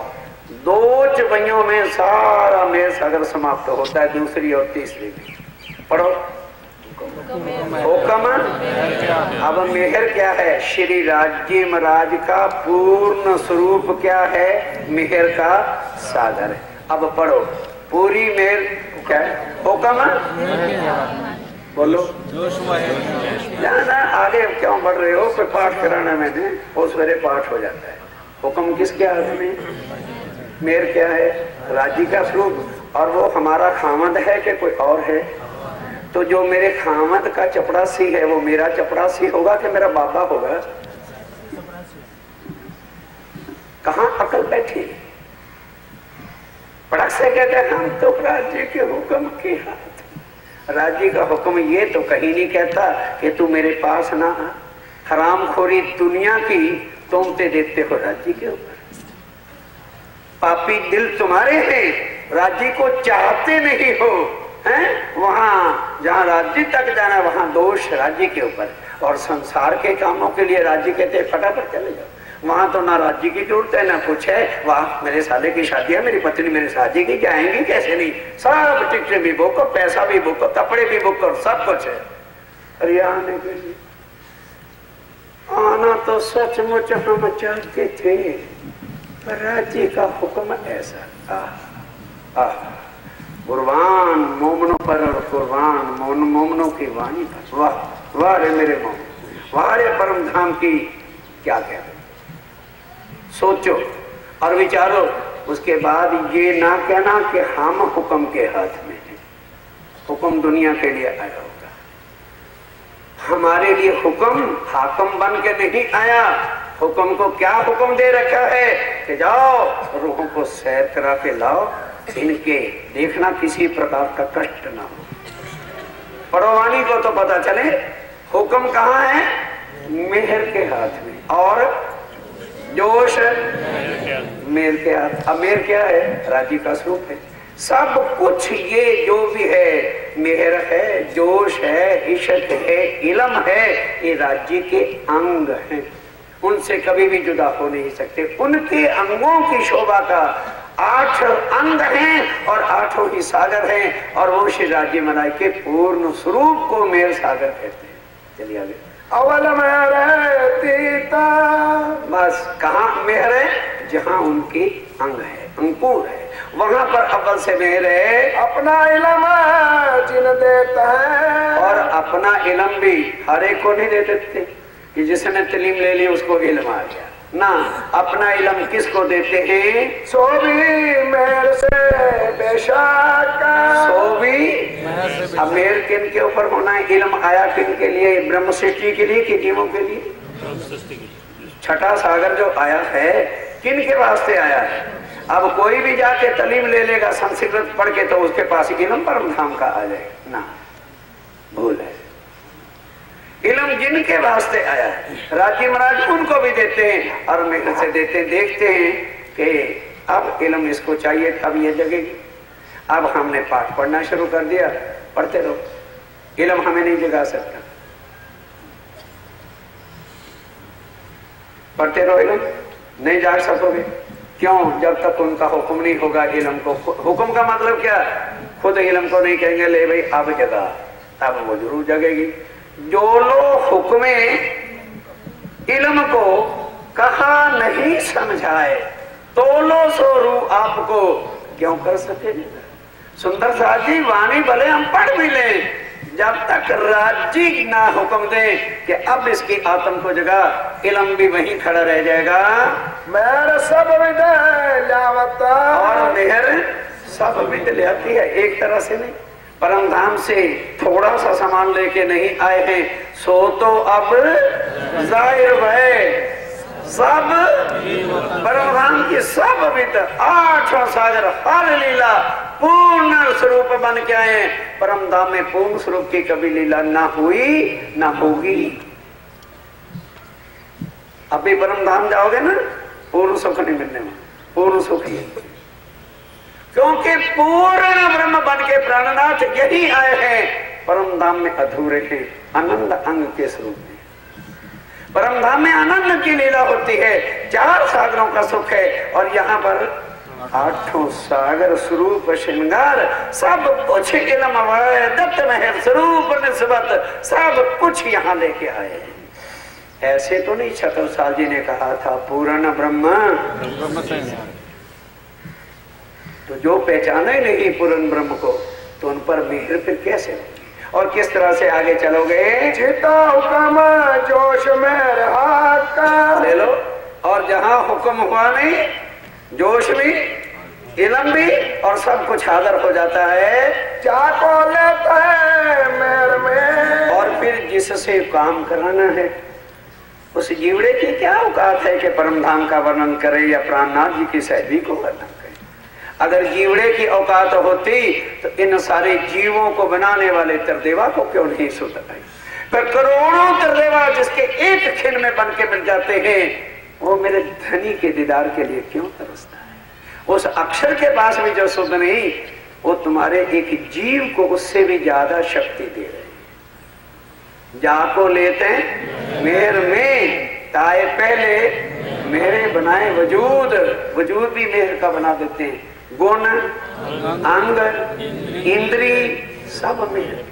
2 चुपैयों में सारा मेर सागर समाप्त होता है, दूसरी और तीसरी भी पढ़ो। हुक्म। अब मेहर क्या है? श्री राज्य महाराज का पूर्ण स्वरूप क्या है? मेहर का सागर है। अब पढ़ो पूरी मेहर क्या है? हुक्म। बोलो जाना आगे क्यों बढ़ रहे हो? कोई पाठ कराना मैंने, वो सवेरे पाठ हो जाता है। हुक्म किसके हाथ में? मेहर क्या है? राज्य का स्वरूप। और वो हमारा खामद है कि कोई और है? तो जो मेरे खामद का चपड़ासी है वो मेरा चपड़ासी होगा कि मेरा बाबा होगा? कहाँ अकल बैठी? पड़क से कहते हैं हम तो राज्य के हुक्म के हाथ। राज्य का हुक्म ये तो कहीं नहीं कहता कि तू मेरे पास ना आ। हरामखोरी दुनिया की तोमते देते हो राज्य के ऊपर। पापी दिल तुम्हारे हैं, राज्य को चाहते नहीं हो, हैं? वहां जहां राज्य तक जाना वहां दोष राज्य के ऊपर, और संसार के कामों के लिए राज्य कहते हैं फटाफट चले जाओ। वहां तो ना राज्य की जरूरत है ना कुछ है। वाह मेरे साले की शादी है, मेरी पत्नी मेरे शादी की, जाएंगी कैसे नहीं? सब टिकटें भी बुक, पैसा भी बुक, कपड़े भी बुक, और सब कुछ है। अरे आने के लिए आना तो सचमुच हम चाहते थे, पर राज्य का हुक्म ऐसा। कुर्बान मोमनों पर और कुर्बान उन मोमनों की वाणी पर। वाह वाह रे मेरे मोमन, वाह रे परम धाम की क्या क्या। सोचो और विचारो, उसके बाद ये ना कहना कि हम हुक्म के हाथ में हैं। हुक्म दुनिया के लिए आया होगा, हमारे लिए हुक्म हाकम बन के नहीं आया। हुक्म को क्या हुक्म दे रखा है कि जाओ रूहों को सैर करा के लाओ, इनके देखना किसी प्रकार का कष्ट ना हो। पड़ोवानी को तो पता चले हुक्म कहाँ है, मेहर के हाथ में, और जोश मेहर के हाथ। अब मेहर क्या है, राज्य का स्वरूप है। सब कुछ ये जो भी है, मेहर है, जोश है, इश्क है, इल्म है, ये राज्य के अंग हैं। उनसे कभी भी जुदा हो नहीं सकते। उनके अंगों की शोभा का 8 अंग हैं और 8 ही सागर हैं, और वो श्री राज्य मलाई के पूर्ण स्वरूप को मेहर सागर कहते हैं। चलिए आगे। अवल मेहर तीता, बस कहाँ मेहर है, जहाँ उनके अंग है, अंकुर है, वहां पर अव्वल से मेहर है। अपना इल्म जिन देता है, और अपना इल्म भी हर एक को नहीं दे देते कि जिसने तलीम ले ली उसको इल्म आ गया ना। अपना इल्म किसको देते हैं, सो भी मेहर से बेशक, सो भी। अब मेहर किन के ऊपर होना है, इल्म आया किन के लिए, ब्रह्म सृष्टि के लिए कि जीवों के लिए। छठा सागर जो आया है किन के वास्ते आया है। अब कोई भी जाके तलीम ले लेगा संस्कृत पढ़ के तो उसके पास इल्म परम धाम का आ जाएगा ना, भूल है। इल्म जिनके वास्ते आया है, राज्य महाराज उनको भी देते हैं और मेहनत से देते हैं। देखते हैं कि अब इल्म इसको चाहिए, अब ये जगेगी। अब हमने पाठ पढ़ना शुरू कर दिया, पढ़ते रहो, इल्म हमें नहीं जगा सकता। पढ़ते रहो, इल्म नहीं जाग सकोगे। क्यों, जब तक उनका हुक्म नहीं होगा इल्म को। हुक्म का मतलब क्या, खुद इल्म को नहीं कहेंगे ले भाई अब जगा, तब वो जरूर जगेगी। जो लोग हुक्मे इल्म को कहा नहीं समझाए, तोलो सो रू आपको क्यों कर सके। सुंदर साहब जी वाणी भले हम पढ़ भी लें, जब तक राज्य ना हुक्म दे कि अब इसकी आत्म को जगा, इल्म भी वहीं खड़ा रह जाएगा। मेहर सब विद लावता, और मेहर सब विद ले आती है, एक तरह से नहीं। परम धाम से थोड़ा सा सामान लेके नहीं आए हैं, सो तो अब जाहिर है सब परम धाम की सब विद 8 सागर हर लीला पूर्ण स्वरूप बन के आए। परम धाम में पूर्ण स्वरूप की कभी लीला ना हुई ना होगी। अभी परम धाम जाओगे ना, पूर्ण सुख नहीं मिलने में, पूर्ण सुख ही, क्योंकि पूर्ण ब्रह्म बन के प्राणनाथ यही आए हैं। परम धाम में अधूरे हैं, आनंद अंग के स्वरूप में। परम धाम में आनंद की लीला होती है, 4 सागरों का सुख है, और यहाँ पर 8 सागर स्वरूप श्रृंगार सब कुछ इल्म दत्त मेहर स्वरूप निस्बत सब कुछ यहाँ लेके आए हैं। ऐसे तो नहीं छत्रसाल जी ने कहा था पूर्ण ब्रह्म, तो जो पहचाने नहीं पूर्ण ब्रह्म को तो उन पर मेहर फिर कैसे होगी। और किस तरह से आगे चलोगे, चिता हुक्म जोश मेहर हाका, ले लो। और जहां हुक्म हुआ नहीं, जोश भी, इल्म भी, और सब कुछ हाजिर हो जाता है। जाको लेता है मेहर में, और फिर जिससे काम कराना है उस जीवड़े की क्या औकात है कि परम धाम का वर्णन करे या प्राणनाथ जी की सहबी को वर्णन करे। अगर जीवड़े की औकात होती तो इन सारे जीवों को बनाने वाले तरदेवा को क्यों नहीं सुध आई। पर करोड़ों तरदेवा जिसके एक क्षण में बन के मिल जाते हैं, वो मेरे धनी के दीदार के लिए क्यों तरसता है। उस अक्षर के पास भी जो सुध नहीं, वो तुम्हारे एक जीव को उससे भी ज्यादा शक्ति दे रहे हैं। जाको लेते हैं मेहर में, ताए पहले मेरे बनाए वजूद, वजूद भी मेहर का बना देते हैं। गुण, अंग, इंद्री सब मेहर।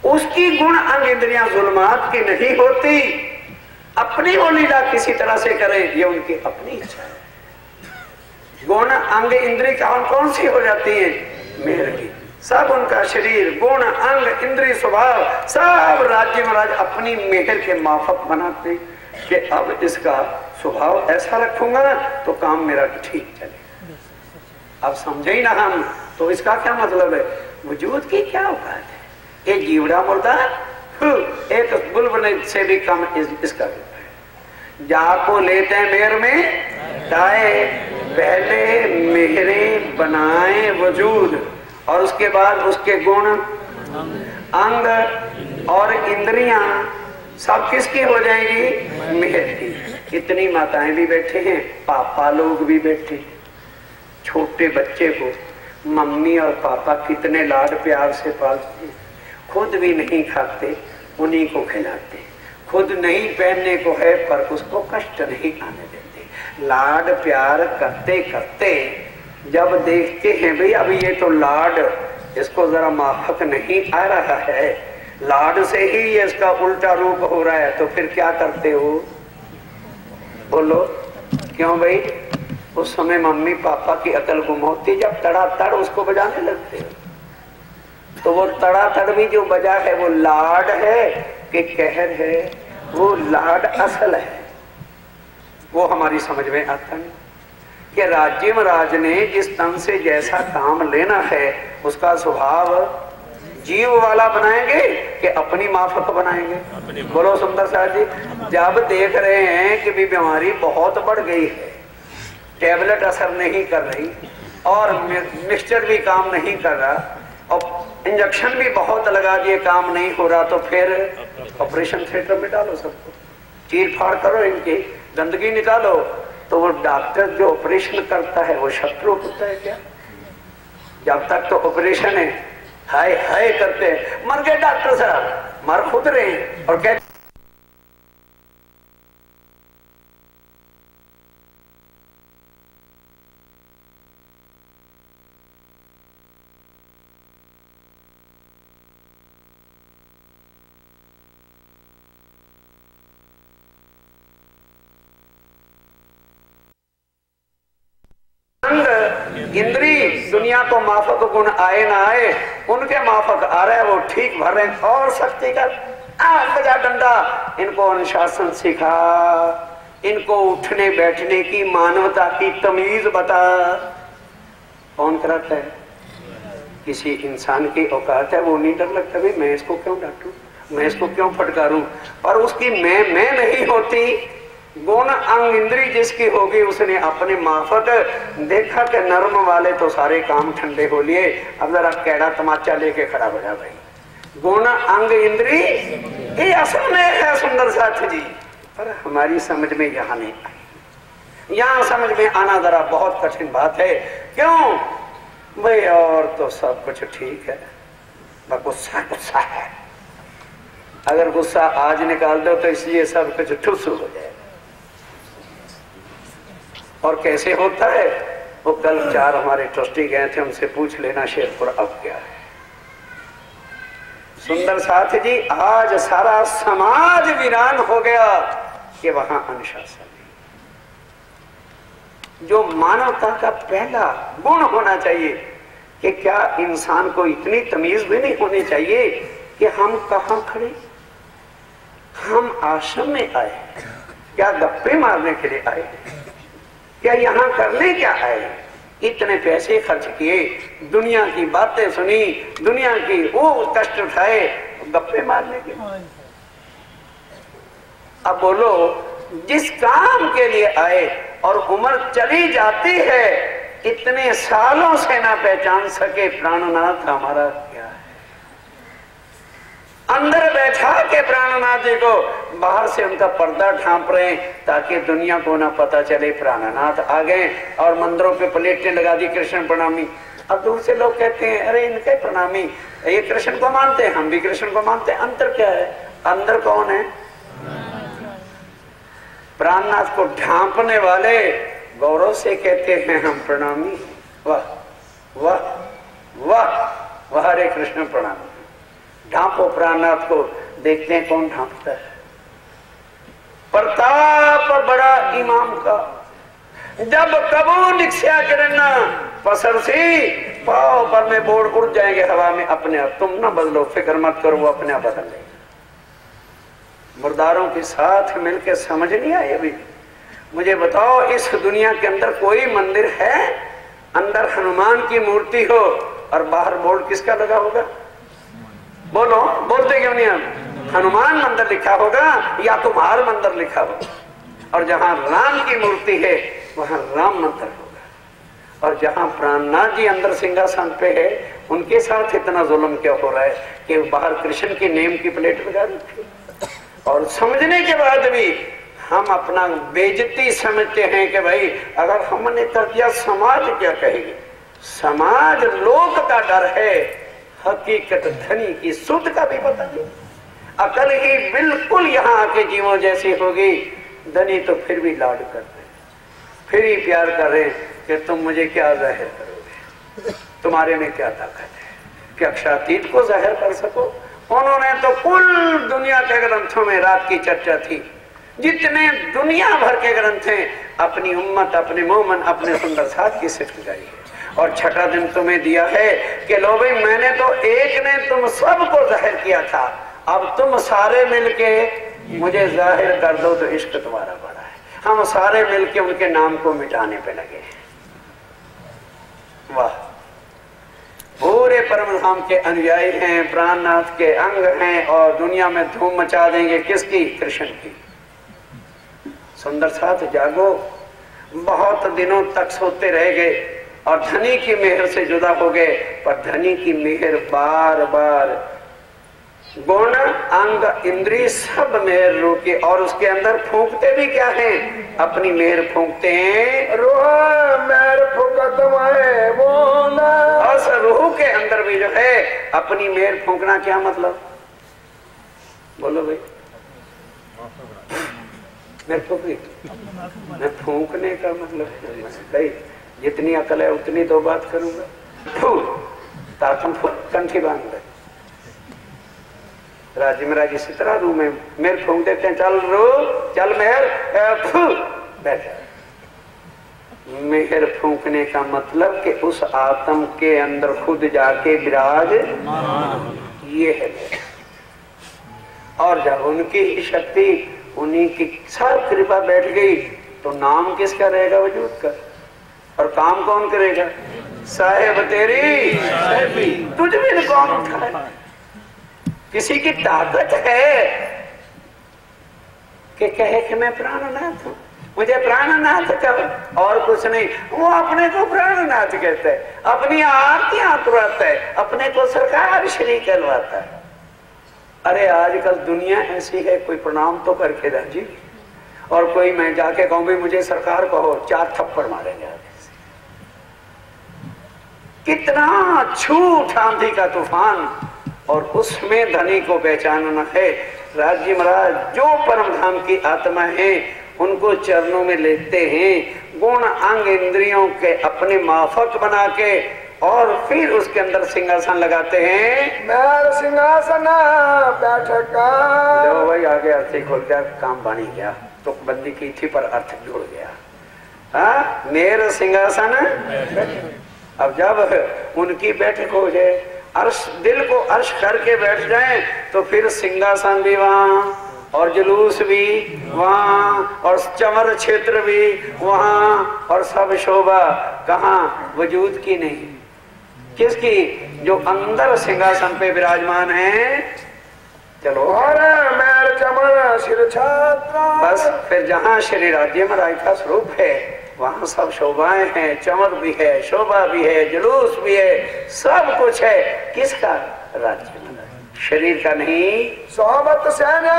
उसकी गुण अंग इंद्रियां जुल्मात की नहीं होती, अपनी वो लीला किसी तरह से करें, ये उनकी अपनी इच्छा है। गुण अंग इंद्री कौन कौन सी हो जाती है, मेहर की। सब उनका शरीर, गुण, अंग, इंद्रिय, स्वभाव सब राज्य महाराज अपनी मेहर के माफक बनाते कि अब इसका स्वभाव ऐसा रखूंगा तो काम मेरा ठीक चले। अब समझे ही ना हम, तो इसका क्या मतलब है? वजूद की क्या औकात है? एक जीवड़ा मुर्दा, एक बुलबुल से भी कम इसका रूप है। जाको लेते हैं मेहर में ताए, पहले मेहरे बनाए वजूद और उसके बाद उसके गुण, अंग और इंद्रियां सब किसकी हो जाएंगी? मेहर की। इतनी माताएं भी बैठे हैं, पापा लोग भी बैठे। छोटे बच्चे को मम्मी और पापा कितने लाड प्यार से पालते, खुद भी नहीं खाते उन्हीं को खिलाते, खुद नहीं पहनने को है पर उसको कष्ट नहीं आने देते। लाड प्यार करते करते जब देखते हैं भाई अभी ये तो लाड इसको जरा माफक नहीं आ रहा है, लाड से ही इसका उल्टा रूप हो रहा है, तो फिर क्या करते हो? बोलो क्यों भाई? उस समय मम्मी पापा की अकल गुम होती जब तड़ातड़ उसको बजाने लगते हो। तो वो तड़ातड़ भी जो बजा है वो लाड है कि कहर है? वो लाड असल है। वो हमारी समझ में आता नहीं कि राज्य महाराज ने जिस तन से जैसा काम लेना है उसका स्वभाव जीव वाला बनाएंगे कि अपनी माफक बनाएंगे? बोलो सुंदर साहब जी, जब देख रहे हैं कि भी बीमारी बहुत बढ़ गई है, टैबलेट असर नहीं कर रही और मिक्सचर भी काम नहीं कर रहा और इंजेक्शन भी बहुत लगा दिए काम नहीं हो रहा, तो फिर ऑपरेशन थिएटर में डालो सबको, चीर फाड़ करो, इनकी गंदगी निकालो। तो वो डॉक्टर जो ऑपरेशन करता है वो शत्रु होता है क्या? जब तक तो ऑपरेशन है हाय हाय करते हैं, मर गए डॉक्टर साहब, मर खुद रहे हैं और कहते इंद्री दुनिया को माफक गुण आए ना आए, उनके माफक आ रहे हैं, वो ठीक भर रहे हैं। और शक्ति का बजा डंडा, इनको अनुशासन सिखा, इनको उठने बैठने की मानवता की तमीज बता। कौन कराता है? किसी इंसान की औकात है, वो नहीं डर लगता भाई मैं इसको क्यों डांटूं, मैं इसको क्यों फटकारूं, पर उसकी मैं नहीं होती। गुण अंग इंद्री जिसकी होगी उसने अपने माफक देखा कि नर्म वाले तो सारे काम ठंडे हो लिए, अब जरा कैड़ा तमाचा लेके खड़ा हो जा भाई। गुण अंग इंद्री ये असल में है सुंदर साथ जी, पर हमारी समझ में यहाँ नहीं आई। यहाँ समझ में आना जरा बहुत कठिन बात है। क्यों भाई? और तो सब कुछ ठीक है, बस गुस्सा गुस्सा है। अगर गुस्सा आज निकाल दो तो इसलिए सब कुछ ठुस हो जाए। और कैसे होता है? वो कल 4 हमारे ट्रस्टी गए थे, उनसे पूछ लेना शेरपुर अब क्या है। सुंदर साथ जी, आज सारा समाज वीरान हो गया कि वहां अनुशासन नहीं। जो मानवता का पहला गुण होना चाहिए कि क्या इंसान को इतनी तमीज भी नहीं होनी चाहिए कि हम कहां खड़े, हम आश्रम में आए, क्या गप्पे मारने के लिए आए, क्या यहाँ करने क्या आए? इतने पैसे खर्च किए, दुनिया की बातें सुनी, दुनिया की वो कष्ट उठाए, गप्पे मारने के। अब बोलो, जिस काम के लिए आए और उम्र चली जाती है, इतने सालों से ना पहचान सके प्राणनाथ हमारा क्या है। अंदर बैठा के प्राणनाथ जी को, बाहर से उनका पर्दा ढांप रहे ताकि दुनिया को ना पता चले प्राणनाथ आ गए, और मंदिरों पे प्लेटें लगा दी कृष्ण प्रणामी। अब दूर से लोग कहते हैं अरे इनके प्रणामी, ये कृष्ण को मानते हैं, हम भी कृष्ण को मानते हैं, अंतर क्या है? अंदर कौन है? प्राणनाथ को ढांपने वाले गौरव से कहते हैं हम प्रणामी। वाह वाह वाह वाह, हरे कृष्ण प्रणामी। ढांपो प्राणनाथ को, देखते हैं कौन ढांपता है। प्रताप बड़ा इमाम का, जब कबू निक्ष्या करना पसरसी, पाव पर में बोर्ड उड़ जाएंगे हवा में अपने आप। तुम ना बदलो, फिक्र मत करो, वो अपने आप बदल लेगा। मुर्दारों के साथ मिलकर समझ नहीं आई अभी। मुझे बताओ, इस दुनिया के अंदर कोई मंदिर है अंदर हनुमान की मूर्ति हो और बाहर बोर्ड किसका लगा होगा? बोलो, बोलते क्यों नहीं हम? हनुमान मंदिर लिखा होगा या तुम्हार मंदिर लिखा होगा। और जहां राम की मूर्ति है वहां राम मंदिर होगा। और जहां प्राणनाथ जी अंदर सिंहासन पे है, उनके साथ इतना जुल्म क्या हो रहा है कि बाहर कृष्ण की नेम की प्लेट लगा रखी। और समझने के बाद भी हम अपना बेइज्जती समझते हैं कि भाई अगर हमने कर दिया समाज क्या कहेगी। समाज लोक का डर है, हकीकत धनी की सुध का भी पता नहीं। अकल ही बिल्कुल यहाँ आके जीवो जैसी होगी। धनी तो फिर भी लाड कर रहे, फिर ही प्यार कर रहे कि तुम मुझे क्या जाहिर करोगे, तुम्हारे में क्या ताकत है कि अक्षातीत को जाहिर कर सको। उन्होंने तो कुल दुनिया के ग्रंथों में रात की चर्चा थी। जितने दुनिया भर के ग्रंथ हैं, अपनी उम्मत, अपने मोमन, अपने सुंदर साथ की सिर्फ गाई है। और छठा दिन तुम्हें दिया है कि लो भाई, मैंने तो एक ने तुम सबको जाहिर किया था, अब तुम सारे मिलके मुझे जाहिर कर दो तो इश्क तुम्हारा बड़ा है। हम सारे मिलके उनके नाम को मिटाने पे लगे। वाह, पूरे परम धाम के अनुयायी हैं, प्राणनाथ के अंग हैं और दुनिया में धूम मचा देंगे। किसकी? कृष्ण की। सुंदर साथ जागो। बहुत दिनों तक सोते रह गए और धनी की मेहर से जुदा हो गए, पर धनी की मेहर बार बार गुण अंग इंद्रिय सब मेहर रोके। और उसके अंदर फूंकते भी क्या है? अपनी मेहर फूंकते हैं। और रूह के अंदर भी जो है अपनी मेहर फूंकना। क्या मतलब? बोलो भाई। मैं फूंकने का मतलब भाई, जितनी अकल है उतनी तो बात करूंगा। ताकम कंठी बांध दे। राजी में राजी इसी तरह रू में मेहर फूंक देते हैं। चल रू, चल मेहर, बैठ। मेहर फूंकने का मतलब कि उस आत्म के अंदर खुद जाके विराज, ये है। और जब उनकी ही शक्ति, उन्हीं की सब कृपा बैठ गई तो नाम किसका रहेगा वजूद का? और काम कौन करेगा? साहेब तेरी तुझ में कौन उठाए? किसी की ताकत है कि कहे कि मैं प्राणनाथ हूं, मुझे प्राणनाथ कहो और कुछ नहीं। वो अपने को प्राणनाथ कहते हैं, अपनी आरतियां तुराता है, अपने को सरकार श्री कहलवाता है। अरे आजकल दुनिया ऐसी है, कोई प्रणाम तो करके राजी, और कोई मैं जाके कहूं भी मुझे सरकार कहो, 4 थप्पड़ मारेंगे आगे से। कितना छूट आंधी का तूफान, और उसमें धनी को पहचानना है। राज्य महाराज जो परम धाम की आत्मा है उनको चरणों में लेते हैं, गुण अंग इंद्रियों के अपने माफक बना के, और फिर उसके अंदर सिंहासन लगाते हैं। मेर सिंहासन बैठक लो भाई, आगे अर्थ खोल गया, काम बनी गया। तो बंदी की थी पर अर्थ जुड़ गया। हाँ, मेर सिंहासन। अब जब उनकी बैठक हो जाए, अर्श दिल को अर्श करके बैठ जाए, तो फिर सिंहासन भी वहाँ और जुलूस भी वहाँ और चमर क्षेत्र भी वहाँ और सब शोभा कहाँ? वजूद की नहीं, किसकी? जो अंदर सिंहासन पे विराजमान है। चलो, और मेर चमर सिर छात्रा। बस फिर जहाँ श्री राज्य महाराज का स्वरूप है वहाँ सब शोभाएं हैं, चमक भी है, शोभा भी है, जुलूस भी है, सब कुछ है। किसका? राज्य महाराज, शरीर का नहीं। सोबत सेना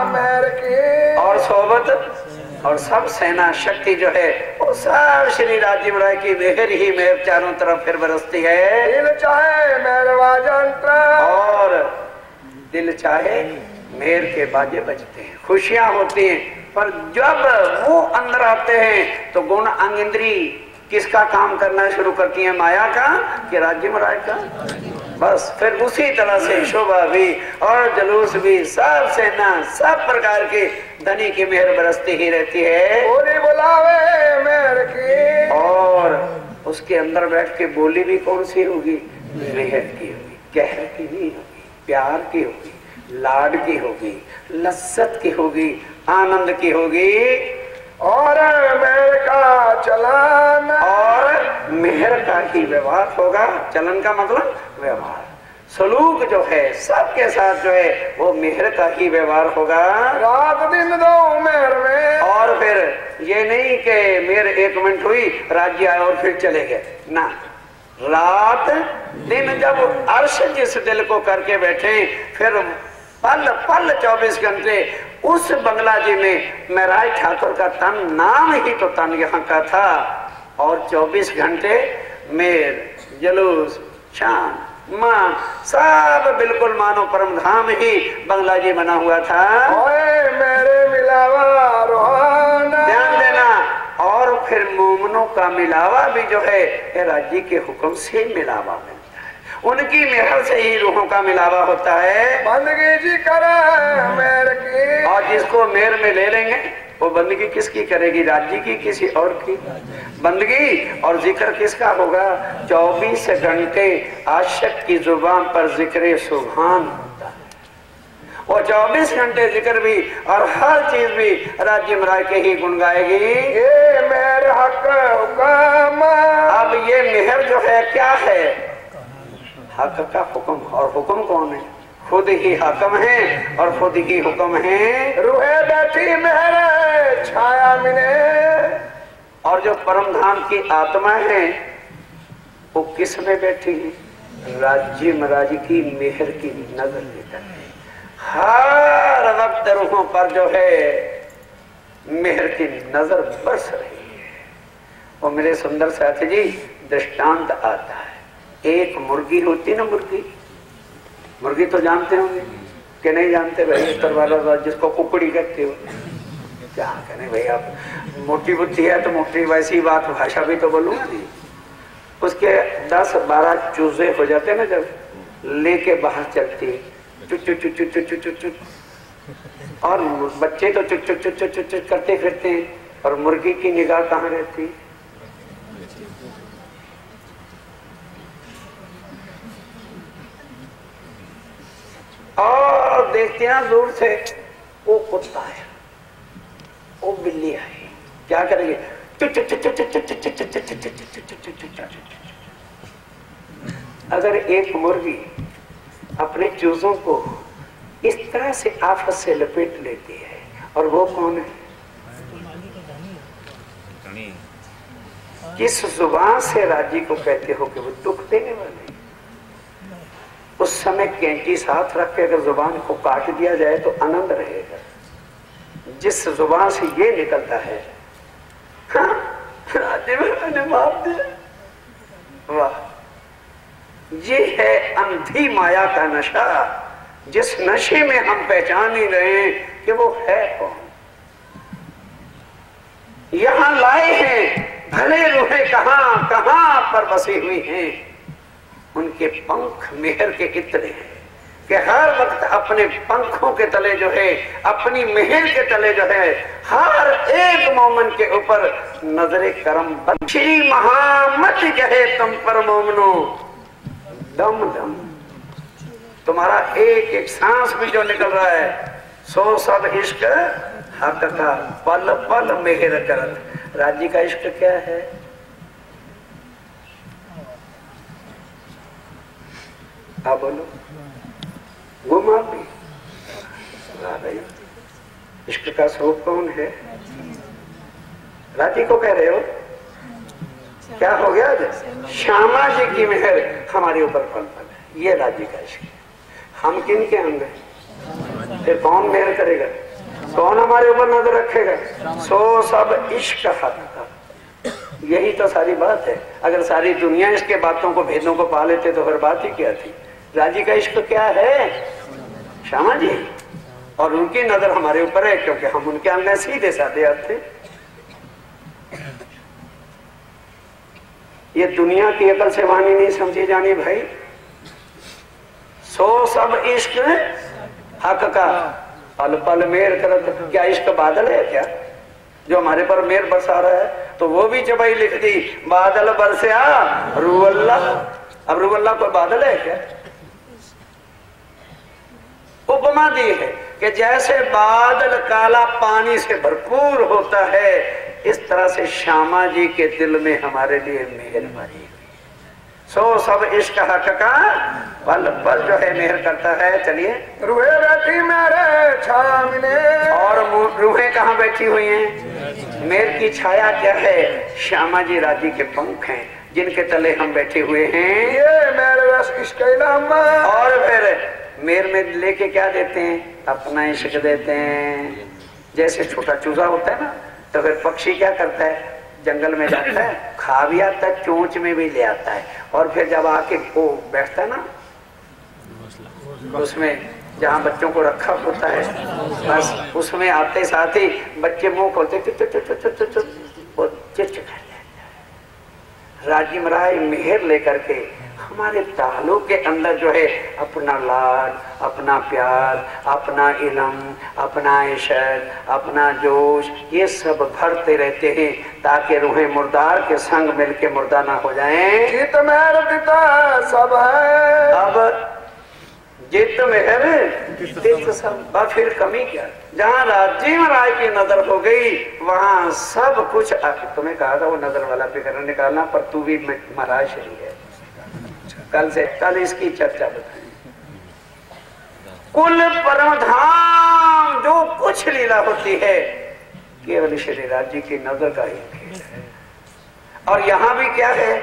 मेर की, और सोबत और सब सेना शक्ति जो है वो सब श्री राज्य महाराज की मेहर ही मेहर चारों तरफ फिर बरसती है। दिल चाहे मेरे वाजंत्र, और दिल चाहे मेहर के बाजे बजते हैं, खुशियां होती हैं। पर जब वो अंदर आते हैं तो गुण अंग इंद्री किसका काम करना शुरू करती है? माया का कि राज्य महाराज का? बस फिर उसी तरह से शोभा भी और जुलूस भी, सब सेना, सब प्रकार की धनी की मेहर बरसती ही रहती है। बोली बुलावे मेर की, और उसके अंदर बैठ के बोली भी कौन सी होगी? मेहर की होगी, कहर की नहीं होगी, प्यार की होगी, लाड की होगी, लज्जत की होगी, आनंद की होगी। और मेहर का चलन, और मेहर का ही व्यवहार होगा। चलन का मतलब व्यवहार, सलूक जो है सबके साथ जो है वो मेहर का ही व्यवहार होगा। रात दिन दो मेहर में। और फिर ये नहीं कि मेहर 1 मिनट हुई, राज्य आए और फिर चले गए ना। रात दिन जब अर्श जिस दिल को करके बैठे, फिर पल पल 24 घंटे उस बंगला जी में महराज ठाकुर का तन, नाम ही तो तन यहाँ का था। और 24 घंटे मेर, जुलूस, शान, मां, सब बिल्कुल मानो परम धाम ही बंगला जी बना हुआ था। ओए मेरे मिलावा रोहाना, ध्यान देना। और फिर मोमनों का मिलावा भी जो है राज्य के हुक्म से मिलावा मिलता है, उनकी मेहर से ही रूहों का मिलावा होता है। बंदगी जी करे मेहर की। और जिसको मेहर में ले लेंगे वो बंदगी किसकी करेगी? राज्य की, किसी और की? बंदगी और जिक्र किसका होगा? 24 घंटे आशिक की जुबान पर जिक्र सुभान होता है। और 24 घंटे जिक्र भी और हर चीज भी राज्य महाराज के ही गुण गाएगी। ये मेहर हक हुक्म। अब ये मेहर जो है क्या है? हक का हुक्म। और हुक्म कौन है? खुद ही हकम है और खुद ही हुक्म है। रूहे बैठी मेहर छाया मिले। और जो परम धाम की आत्मा है वो किस में बैठी है? राज्य महाराज की मेहर की नजर लेकर हर वक्त रूहों पर जो है मेहर की नजर बरस रही है। और मेरे सुंदर साथी जी, दृष्टांत आता है। एक मुर्गी होती ना, मुर्गी तो जानते होंगे कि नहीं जानते भाई? उत्तर वाला जिसको कुकड़ी कहते हो, क्या कहने भाई आप, मोटी बुद्धि है तो मोटी वैसी बात भाषा भी तो बोलूंगा नहीं। उसके 10-12 चूजे हो जाते ना, जब लेके बाहर चलती है चुट चुट चुट चुट चुट चुट चुट, और बच्चे तो चुट चुट चुट चुट चुट करते फिरते हैं। और मुर्गी की निगाह कहाँ रहती? और देखते हैं दूर से वो कुत्ता है, वो बिल्ली आई, क्या करेंगे? अगर एक मुर्गी अपने चूजों को इस तरह से आपस से लपेट लेती है, और वो कौन है? किस जुबान से राजी को कहते हो कि वो दुख देने वाले? उस समय कैंची साथ रख के अगर जुबान को काट दिया जाए तो आनंद रहेगा। जिस जुबान से ये निकलता है, हाँ, राजी मैंने माफ दिया, वाह, ये है अंधी माया का नशा, जिस नशे में हम पहचान ही रहे हैं कि वो है कौन। यहां लाए हैं भले रूहें कहां कहां पर बसी हुई हैं, उनके पंख मेहर के इतने हैं कि हर वक्त अपने पंखों के तले जो है, अपनी मेहर के तले जो है, हर एक मोमन के ऊपर नजरे करम बंद। श्री महामत कहे तुम पर मोमनो, दम दम तुम्हारा एक एक सांस भी जो निकल रहा है, सो सब इश्क हक का, पल पल मेहर करत। राज्य का इश्क क्या है? आप बोलो, घुमा भी भाई, इश्क का स्वरूप कौन है? राज्य को कह रहे हो? क्या हो गया? श्यामा जी की मेहर हमारे ऊपर पल पल है, ये राज्य का इश्क है। हम किन के अंग हैं? फिर कौन मेहर करेगा? कौन हमारे ऊपर नजर रखेगा? सो सब इश्क हक का। यही तो सारी बात है। अगर सारी दुनिया इसके बातों को, भेदों को पा लेते तो फिर बात ही क्या थी? राज्य का इश्क क्या है? श्यामा जी, और उनकी नजर हमारे ऊपर है क्योंकि हम उनके अंदर सीधे साधे आते। ये दुनिया की अकल से वाणी नहीं समझी जानी भाई। सो सब इश्क हक का, पल पल मेहर करत। क्या इश्क बादल है क्या जो हमारे पर मेहर बरसा रहा है? तो वो भी चबाई लिख दी, बादल बरसया रूअल्ला। अब रूअल्ला कोई बादल है क्या? उपमा दी है कि जैसे बादल काला पानी से भरपूर होता है, इस तरह से श्यामा जी के दिल में हमारे लिए मेहर भरी हुई। सो सब इश्क हक का पल पल जो है मेहर करता है। चलिए, रूहे बैठी मेरे छामने, और रूहें कहाँ बैठी हुई हैं? मेहर की छाया क्या है? श्यामा जी राजी के पंख हैं, जिनके तले हम बैठे हुए हैं। ये मेरे रस इश्क इल्म। और फिर मेहर में लेके क्या देते हैं? अपना इश्क देते हैं। जैसे छोटा चूजा होता है ना, तो फिर पक्षी क्या करता है? जंगल में जाता है, खा भी आता है, चोंच में भी ले आता है, और फिर जब आके वो बैठता है ना उसमें जहाँ बच्चों को रखा होता है, बस उसमें आते साथ ही बच्चे मुंह खोलते राजी महाराज मेहर लेकर के हमारे ताल्लुक के अंदर जो है अपना लाड, अपना प्यार, अपना इलम, अपना इश्क, अपना जोश, ये सब भरते रहते हैं ताकि रूहें मुर्दार के संग मिलके मुर्दा ना हो जाएं। जित मेहर पिता सब है, अब जित मेहर तित सब, फिर कमी क्या? जहाँ राजी महाराज की नजर हो गई वहां सब कुछ। तुम्हें कहा था वो नजर वाला फिक्र निकालना, पर तू भी महाराज शरीर है। कल इसकी चर्चा बताएं। कुल परम धाम जो कुछ लीला होती है केवल श्री राज्य की नजर का ही खेल है, और यहाँ भी क्या है?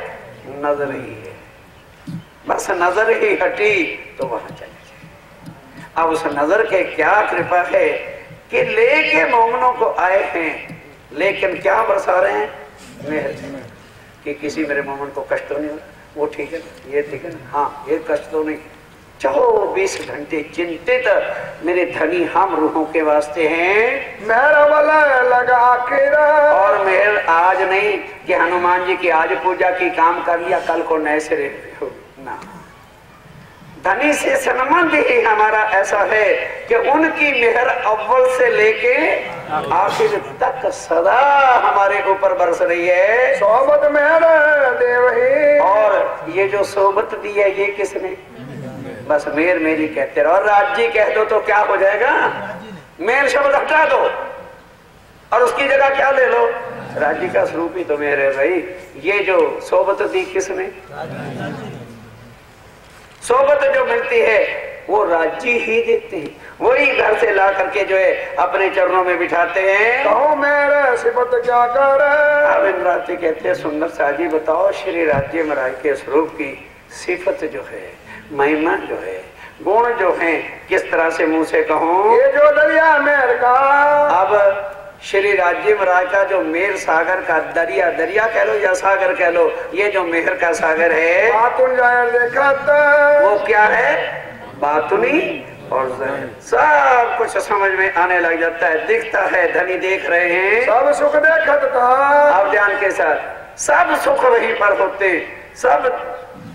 नजर ही है। बस नजर ही हटी तो वहां चले जाए। अब उस नजर के क्या कृपा है कि लेके मोमनों को आए हैं, लेकिन क्या बरसा रहे हैं? मेहर कि किसी मेरे मोमन को कष्ट तो नहीं हो रहा, वो ठीक है ना, ये ठीक है ना, हाँ ये कष्ट तो नहीं। 24 घंटे चिंतित मेरे धनी हम रूहों के वास्ते हैं। मेरा वाला लगा के, और मेहर आज नहीं कि हनुमान जी की आज पूजा की, काम कर लिया, कल को नए सिरे हो ना। धनी से संबंध ही हमारा ऐसा है कि उनकी मेहर अव्वल से लेके आखिर तक सदा हमारे ऊपर बरस रही है। सोबत मेहर देव ही, और ये जो सोबत दी है ये किसने? बस मेर मेरी कहते रहो, और राज्य कह दो तो क्या हो जाएगा? मेर शब्द हटा दो और उसकी जगह क्या ले लो? राज्य का स्वरूप ही तो मेरे भाई। ये जो सोबत दी किसने? सोबत जो मिलती है वो राज्य ही देते हैं, वही घर से ला करके जो है अपने चरणों में बिठाते हैं। कहो मेरे सिफत क्या कर? अब इंद्राती कहते हैं सुंदर साजी बताओ श्री राज्य महाराज के स्वरूप की सिफत जो है, महिमा जो है, गुण जो है, किस तरह से मुंह से कहूं? ये जो दरिया मेहर का, अब श्री राज्य महाराज का जो मेर सागर का दरिया, दरिया कह लो या सागर कह लो, ये जो मेहर का सागर है वो क्या है? बातुनी और सब कुछ समझ में आने लग जाता है, दिखता है, धनी देख रहे हैं, सब सुख देखत था। अब ध्यान के साथ सब सुख वहीं पर होते, सब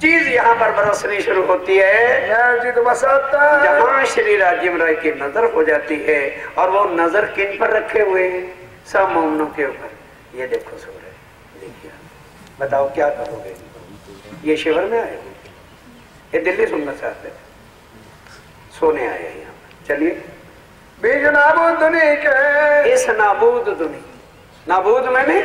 चीज यहाँ पर बरसनी शुरू होती है जहाँ श्री राज्य महाराज की नजर हो जाती है। और वो नजर किन पर रखे हुए हैं? सब मोमनों के ऊपर। ये देखो सो रहे, देखिए, बताओ क्या करोगे? ये शिविर में आए हुए, ये दिल्ली सुनना चाहते थे, सोने आए यहाँ पर। चलिए, बीज नाबूद दुनी के, इस नाबूद दुनी, नाबूद मैंने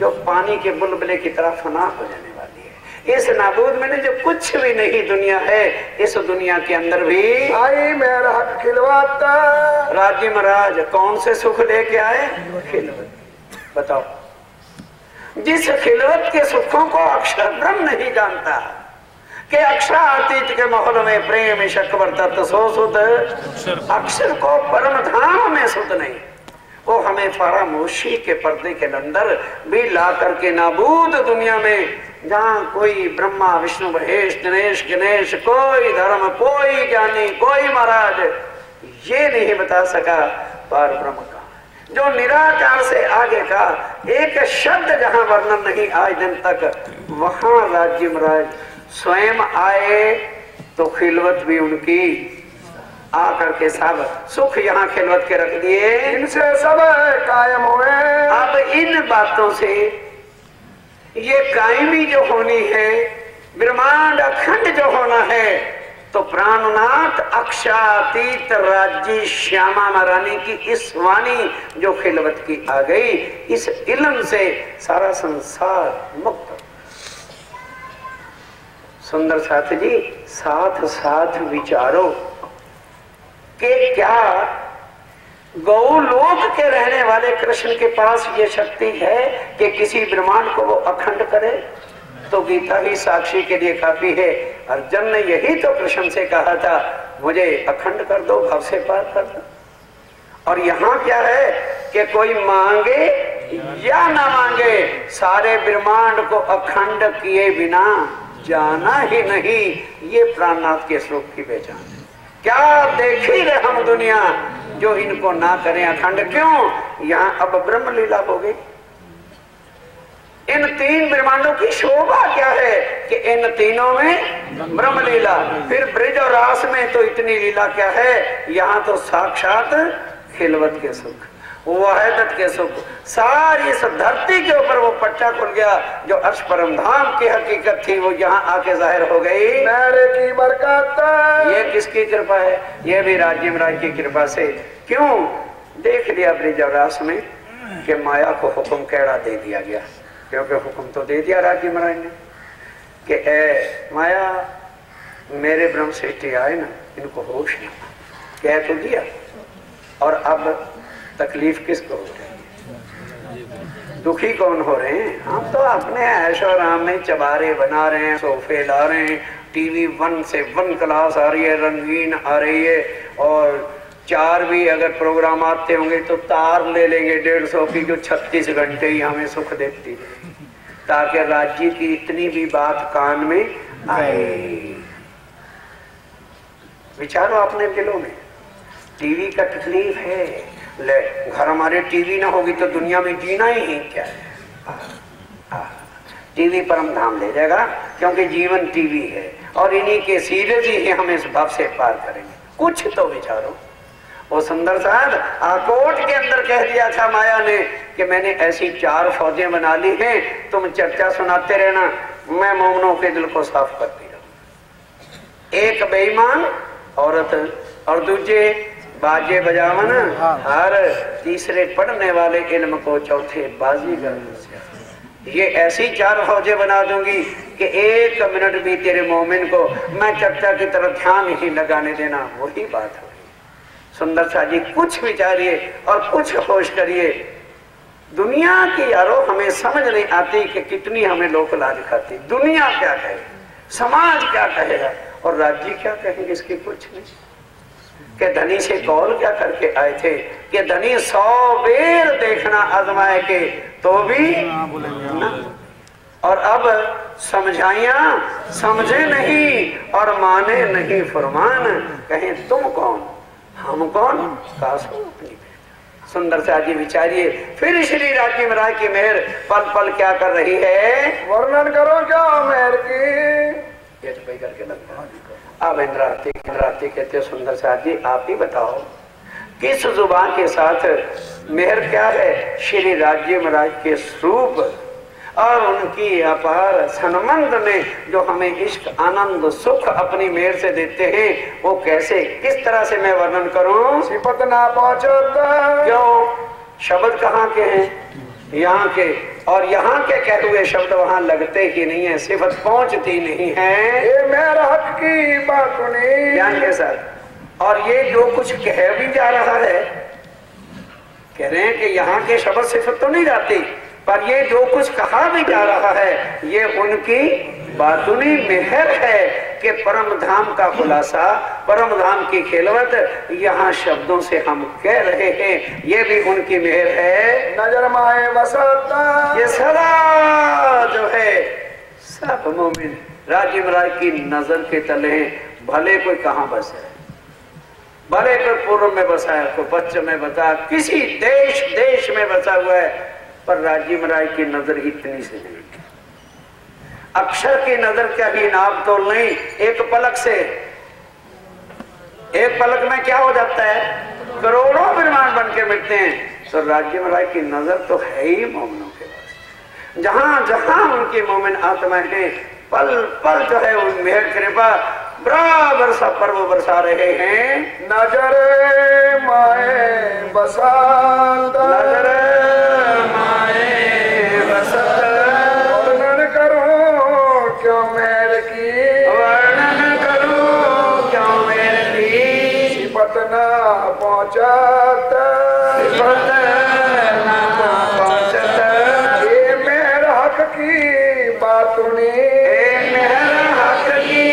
जो पानी के बुलबुले की तरह फना हो जाने वाली है, इस नाबूद मैंने जो कुछ भी नहीं दुनिया है, इस दुनिया के अंदर भी आई मेरा हक खिलवाता। राज्य महाराज कौन से सुख लेके आए? खिलवत। बताओ, जिस खिलवत के सुखों को अक्षर ब्रह्म नहीं जानता कि अक्षरातीत के माहौल में प्रेम शक्वर तत्व सो सुध, अक्षर को परम धाम में सुध नहीं, वो हमें फरामोशी के पर्दे के अंदर भी ला करके नाबूद दुनिया में, जहाँ कोई ब्रह्मा विष्णु महेश दिनेश गणेश, कोई धर्म, कोई ज्ञानी, कोई महाराज ये नहीं बता सका पार ब्रह्म का, जो निराकार से आगे का एक शब्द जहाँ वर्णन नहीं आज दिन तक, वहां राज्य महाराज स्वयं आए तो खिलवत भी उनकी आकर के सब सुख यहाँ खिलवत के रख दिए, इनसे सब कायम हुए। अब इन बातों से ये कायमी जो होनी है, ब्रह्मांड अखंड जो होना है, तो प्राणनाथ अक्षातीत राज्य श्यामा महारानी की इस वाणी जो खिलवत की आ गई, इस इल्म से सारा संसार मुक्त। सुंदर साथ जी, साथ साथ विचारो कि क्या गौलोक के रहने वाले कृष्ण के पास ये शक्ति है कि किसी ब्रह्मांड को वो अखंड करे? तो गीता ही साक्षी के लिए काफी है। अर्जुन ने यही तो कृष्ण से कहा था, मुझे अखंड कर दो, भव से पार कर दो। और यहाँ क्या है कि कोई मांगे या ना मांगे, सारे ब्रह्मांड को अखंड किए बिना जाना ही नहीं। ये प्राणनाथ के स्वरूप की पहचान है। क्या देख ही रहे हम दुनिया जो इनको ना करें अखंड। क्यों? यहाँ अब ब्रह्म लीला हो गई। इन तीन ब्रह्मांडों की शोभा क्या है कि इन तीनों में ब्रह्म लीला। फिर ब्रिज और रास में तो इतनी लीला क्या है, यहाँ तो साक्षात खिलवत के सुख, वहदत के सुख। सारी इस धरती के ऊपर वो पट्टा खुल गया, जो अर्श परम धाम की हकीकत थी वो यहाँ आके जाहिर हो गई। मेरे की बरकत। ये किसकी कृपा है? ये भी राज्य महाराज की कृपा से। क्यों? देख लिया ब्रिज और रास में कि माया को हुक्म कैड़ा दे दिया गया, क्योंकि हुक्म तो दे दिया राज्य महाराज ने कि ए माया, मेरे ब्रह्म सृष्टि आए ना, इनको होश ना, कह तो दिया। और अब तकलीफ किसको हो रही है? दुखी कौन हो रहे हैं? हम तो अपने ऐशो आराम में चबारे बना रहे हैं, सोफे ला रहे हैं, टीवी 1 से 1 क्लास आ रही है, रंगीन आ रही है, और 4 भी अगर प्रोग्राम आते होंगे तो तार ले लेंगे 150 की, जो 36 घंटे ही हमें सुख देती है, ताकि राज्य की इतनी भी बात कान में आए। विचारो अपने दिलों में। टीवी का तकलीफ है, ले घर हमारे टीवी ना होगी तो दुनिया में जीना ही क्या है। टीवी परम धाम ले जाएगा, क्योंकि जीवन टीवी है, और इन्हीं के सीरीज ही हमें इस भाव से पार करेंगे। कुछ तो विचारो। वो सुंदर साहब आकोट के अंदर कह दिया था माया ने कि मैंने ऐसी 4 फौजें बना ली हैं, तुम चर्चा सुनाते रहना, मैं मोमनों के दिल को साफ करती रहूं। एक बेईमान औरत और दूसरे बाजे बजावन हर, तीसरे पढ़ने वाले इल्म को, चौथे बाजीगर। ये ऐसी 4 फौजें बना दूंगी कि 1 मिनट भी तेरे मोमिन को मैं चर्चा की तरफ ध्यान ही लगाने देना। वही बात है। सुंदर सा जी, कुछ विचारिए और कुछ होश करिए। दुनिया की यारो हमें समझ नहीं आती कि कितनी हमें लोक लाज खाती। दुनिया क्या कहे, समाज क्या कहेगा, और राज्य क्या कहेंगे, इसकी कुछ नहीं। कि धनी से कौल क्या करके आए थे कि धनी 100 बेर देखना आजमाए के तो भी ना। और अब समझाइया समझे नहीं और माने नहीं फरमान, कहें तुम कौन हम कौन, कासो अपनी। सुंदर से आगे विचारिए। फिर श्री राज्य महाराज की मेहर पल पल क्या कर रही है, वर्णन करो क्या मेहर की। ये तो करके लगता है। अब इंद्राती कहते सुंदर साथ जी, आप ही बताओ किस जुबान के साथ मेहर क्या है श्री राज्य महाराज के स्वरूप और उनकी अपार सनमंद में जो हमें इश्क आनंद सुख अपनी मेहर से देते हैं, वो कैसे किस तरह से मैं वर्णन करूं। सिफत ना पहुंचता। क्यों? शब्द कहाँ के हैं? यहाँ के। और यहाँ के कहे हुए शब्द वहाँ लगते ही नहीं है, सिफत पहुंचती नहीं है। ये मेरा हक की बात नहीं ज्ञान के साथ। और ये जो कुछ कह भी जा रहा है, कह रहे हैं कि यहाँ के शब्द सिफत तो नहीं जाती, पर ये जो कुछ कहा भी जा रहा है ये उनकी बातुनी मेहर है कि परम धाम का खुलासा, परम धाम की खिलवत यहाँ शब्दों से हम कह रहे हैं, ये भी उनकी मेहर है। नजर माए बसता। ये सदा जो है सब मोमिन राज्य महाराज की नजर के तले हैं। भले कोई कहाँ बसे, भले कोई पूर्व में बसा है, कोई पश्चिम में बसा, किसी देश में बसा हुआ है, पर राज्य महाराज की नजर इतनी से नहीं। अक्षर की नजर क्या ही नाप तोल नहीं। एक पलक से, एक पलक में क्या हो जाता है, करोड़ों ब्रह्मांड बन के मिटते हैं। तो राज्य महाराज की नजर तो है ही मोमनों के पास। जहां जहां उनकी मोमिन आत्माएं हैं, पल पल जो है उन मेहर कृपा बराबर सा पर्व बरसा रहे हैं। नजर माए बसंत, नजर माए बसंत, वर्णन करूं क्यों मेहर की, वर्णन करूं क्यों मेहर की, सिफत ना पहुंचत, सिफत ना पहुंचत, ये मेहर हक की बातुनी, मेहर हक की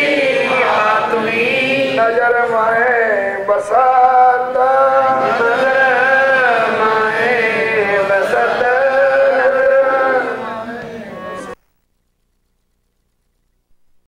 बातुनी, नजर माए बसंत,